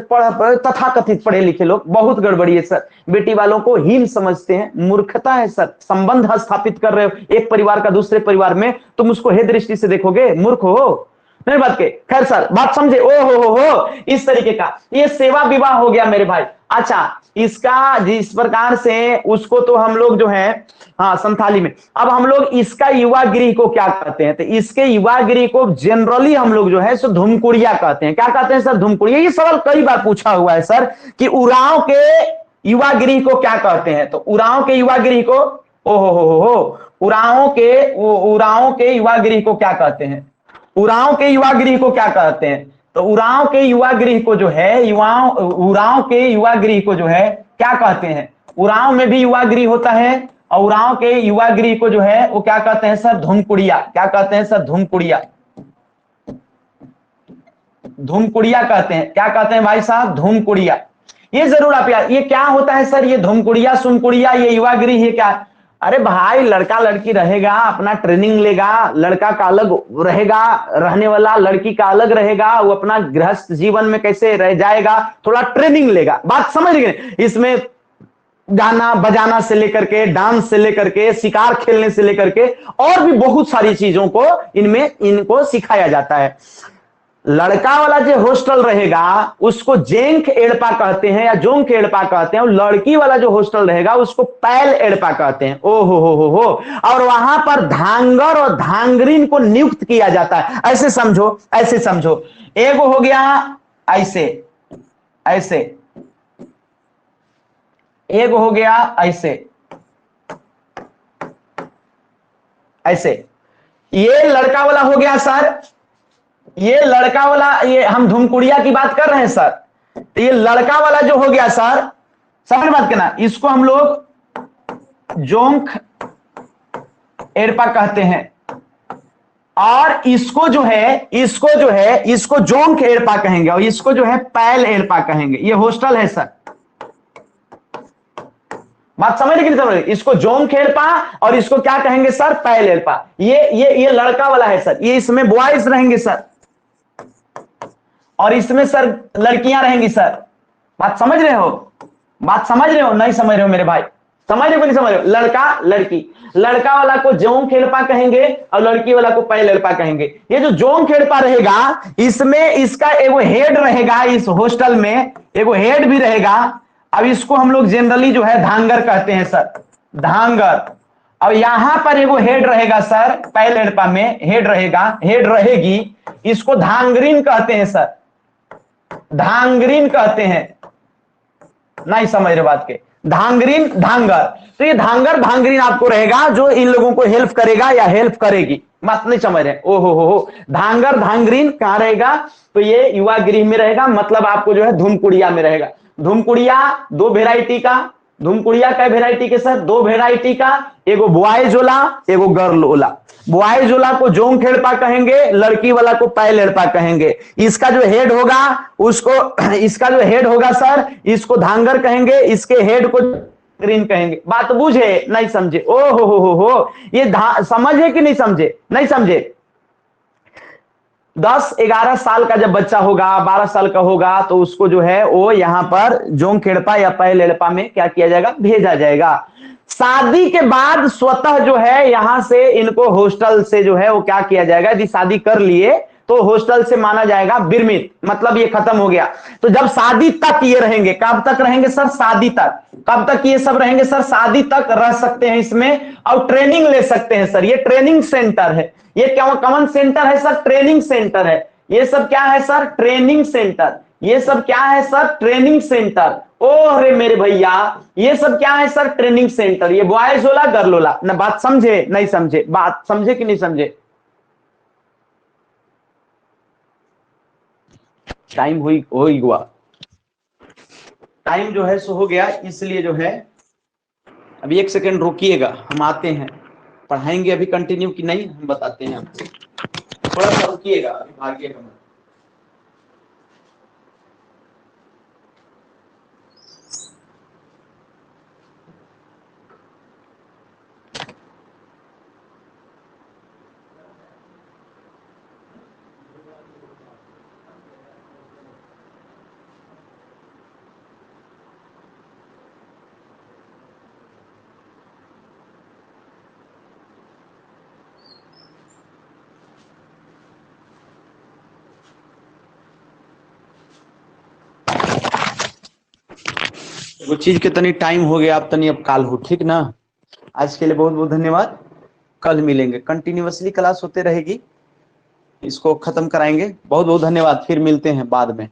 तथाकथित पढ़े लिखे लोग बहुत गड़बड़ी है सर, बेटी वालों को हीन समझते हैं, मूर्खता है सर। संबंध स्थापित कर रहे हो एक परिवार का दूसरे परिवार में, तुम उसको हे दृष्टि से देखोगे, मूर्ख हो। नहीं बात के, खैर सर बात समझे। ओ हो इस तरीके का ये सेवा विवाह हो गया मेरे भाई। अच्छा, इसका जिस प्रकार से उसको तो हम लोग जो है, हाँ संथाली में, अब हम लोग इसका युवा गृह को क्या कहते हैं? तो इसके युवा गृह को जनरली हम लोग जो है सो धूमकुड़िया कहते हैं। क्या कहते हैं सर? धूमकुड़िया। ये सवाल कई बार पूछा हुआ है सर कि उरांव के युवा गृह को क्या कहते हैं? तो उरांव के युवा गृह को, उरांव के युवा गृह को क्या कहते हैं? उरांव के युवा गृह को क्या कहते हैं? तो उरांव के युवा गृह को जो है, उरांव के युवा गृह को जो है क्या कहते हैं? उरांव में भी युवा गृह होता है, और उरांव के युवा गृह को जो है वो क्या कहते हैं सर? धूमकुड़िया। क्या कहते हैं सर? धूमकुड़िया। धूमकुड़िया कहते हैं। क्या कहते हैं भाई साहब? धूमकुड़िया। ये जरूर आप याद, ये क्या होता है सर? ये धूमकुड़िया सुमकुड़िया, ये युवा गृह, ये क्या? अरे भाई लड़का लड़की रहेगा, अपना ट्रेनिंग लेगा, लड़का का अलग रहेगा रहने वाला, लड़की का अलग रहेगा, वो अपना गृहस्थ जीवन में कैसे रह जाएगा, थोड़ा ट्रेनिंग लेगा। बात समझ गए? इसमें गाना बजाना से लेकर के, डांस से लेकर के, शिकार खेलने से लेकर के, और भी बहुत सारी चीजों को इनको सिखाया जाता है। लड़का वाला जो हॉस्टल रहेगा उसको जेंक एड़पा कहते हैं या जोंक एड़पा कहते हैं, और लड़की वाला जो हॉस्टल रहेगा उसको पैल एड़पा कहते हैं। ओ हो। और वहां पर धांगर और धांगरीन को नियुक्त किया जाता है। ऐसे समझो, ऐसे समझो, एक हो गया ऐसे, ऐसे एक हो गया ऐसे, ऐसे, ये लड़का वाला हो गया सर, ये लड़का वाला, ये हम धुमकुड़िया की बात कर रहे हैं सर, तो ये लड़का वाला जो हो गया सर, समझ बात करना, इसको हम लोग जोंक एड़पा कहते हैं, और इसको जो है इसको जोंक एड़पा कहेंगे, और इसको जो है पैल एड़पा कहेंगे। ये हॉस्टल है सर, बात समझ लेकिन समझ, इसको जोंक एड़पा और इसको क्या कहेंगे सर, पैल एड़पा। ये लड़का वाला है सर, ये इसमें बॉयज रहेंगे सर, और इसमें सर लड़कियां रहेंगी सर। बात समझ रहे हो, बात समझ रहे हो, नहीं समझ रहे हो मेरे भाई, समझ रहे हो नहीं समझ रहे हो? लड़का लड़की, लड़का वाला को जोंक एड़पा कहेंगे और लड़की वाला को पैल एड़पा कहेंगे। ये जो जोंक एड़पा रहेगा इसमें इसका एगो हेड रहेगा, इस हॉस्टल में एगो हेड भी रहेगा। अब इसको हम लोग जनरली जो है धांगर कहते हैं सर, धांगर। अब यहां पर एगो हेड रहेगा सर, पैल एड़पा में हेड रहेगा, हेड रहेगी, इसको धांगरीन कहते हैं सर, धांगरीन कहते हैं। नहीं समझ रहे बात के, धांगरीन धांगर, तो ये धांगर धांगरीन आपको रहेगा जो इन लोगों को हेल्प करेगा या हेल्प करेगी। बात नहीं समझ रहे? ओहो हो, धांगर धांगरीन कहां रहेगा, तो ये युवा गृह में रहेगा, मतलब आपको जो है धूमकुड़िया में रहेगा। धूमकुड़िया दो वेराइटी का, धूमकुड़िया का वेराइटी के साथ दो वेराइटी का, एगो बॉयज वाला एगो गर्ल वाला। बॉयज वाला को जोंक एड़पा कहेंगे, लड़की वाला को पैल एड़पा कहेंगे। इसका जो हेड होगा उसको, इसका जो हेड होगा सर, इसको धांगर कहेंगे, इसके हेड को ग्रीन कहेंगे। बात बुझे नहीं समझे? ओ हो, ये समझे कि नहीं समझे? नहीं समझे? 10-11 साल का जब बच्चा होगा, 12 साल का होगा, तो उसको जो है वो यहां पर जोंक एड़पा या पैल एड़पा में क्या किया जाएगा, भेजा जाएगा। शादी के बाद स्वतः जो है यहां से इनको हॉस्टल से जो है वो क्या किया जाएगा, यदि शादी कर लिए तो हॉस्टल से माना जाएगा विरमित, मतलब ये खत्म हो गया। तो जब शादी तक ये रहेंगे, कब तक रहेंगे सर, शादी तक। कब तक ये सब रहेंगे सर, शादी तक रह सकते हैं इसमें, और ट्रेनिंग ले सकते हैं सर। ये ट्रेनिंग सेंटर है, ये क्या कॉमन सेंटर है सर, ट्रेनिंग सेंटर है। ये सब क्या है सर, ट्रेनिंग सेंटर। ये सब क्या है सर, ट्रेनिंग सेंटर। ओ रे मेरे भैया, ये सब क्या है सर, ट्रेनिंग सेंटर। ये बॉयज होला गर्ल होला ना, बात समझे नहीं समझे? बात समझे कि नहीं समझे? टाइम हो गया, टाइम जो है सो हो गया, इसलिए जो है अभी 1 सेकेंड रुकिएगा, हम आते हैं, पढ़ाएंगे अभी कंटिन्यू कि नहीं हम बताते हैं आपको, थोड़ा सा रुकिएगा, अभी भागिएगा मत। वो चीज के तनी टाइम हो गया, आप तनी अब काल हो, ठीक ना? आज के लिए बहुत बहुत धन्यवाद, कल मिलेंगे, कंटिन्यूअसली क्लास होते रहेगी, इसको खत्म कराएंगे। बहुत बहुत धन्यवाद, फिर मिलते हैं बाद में।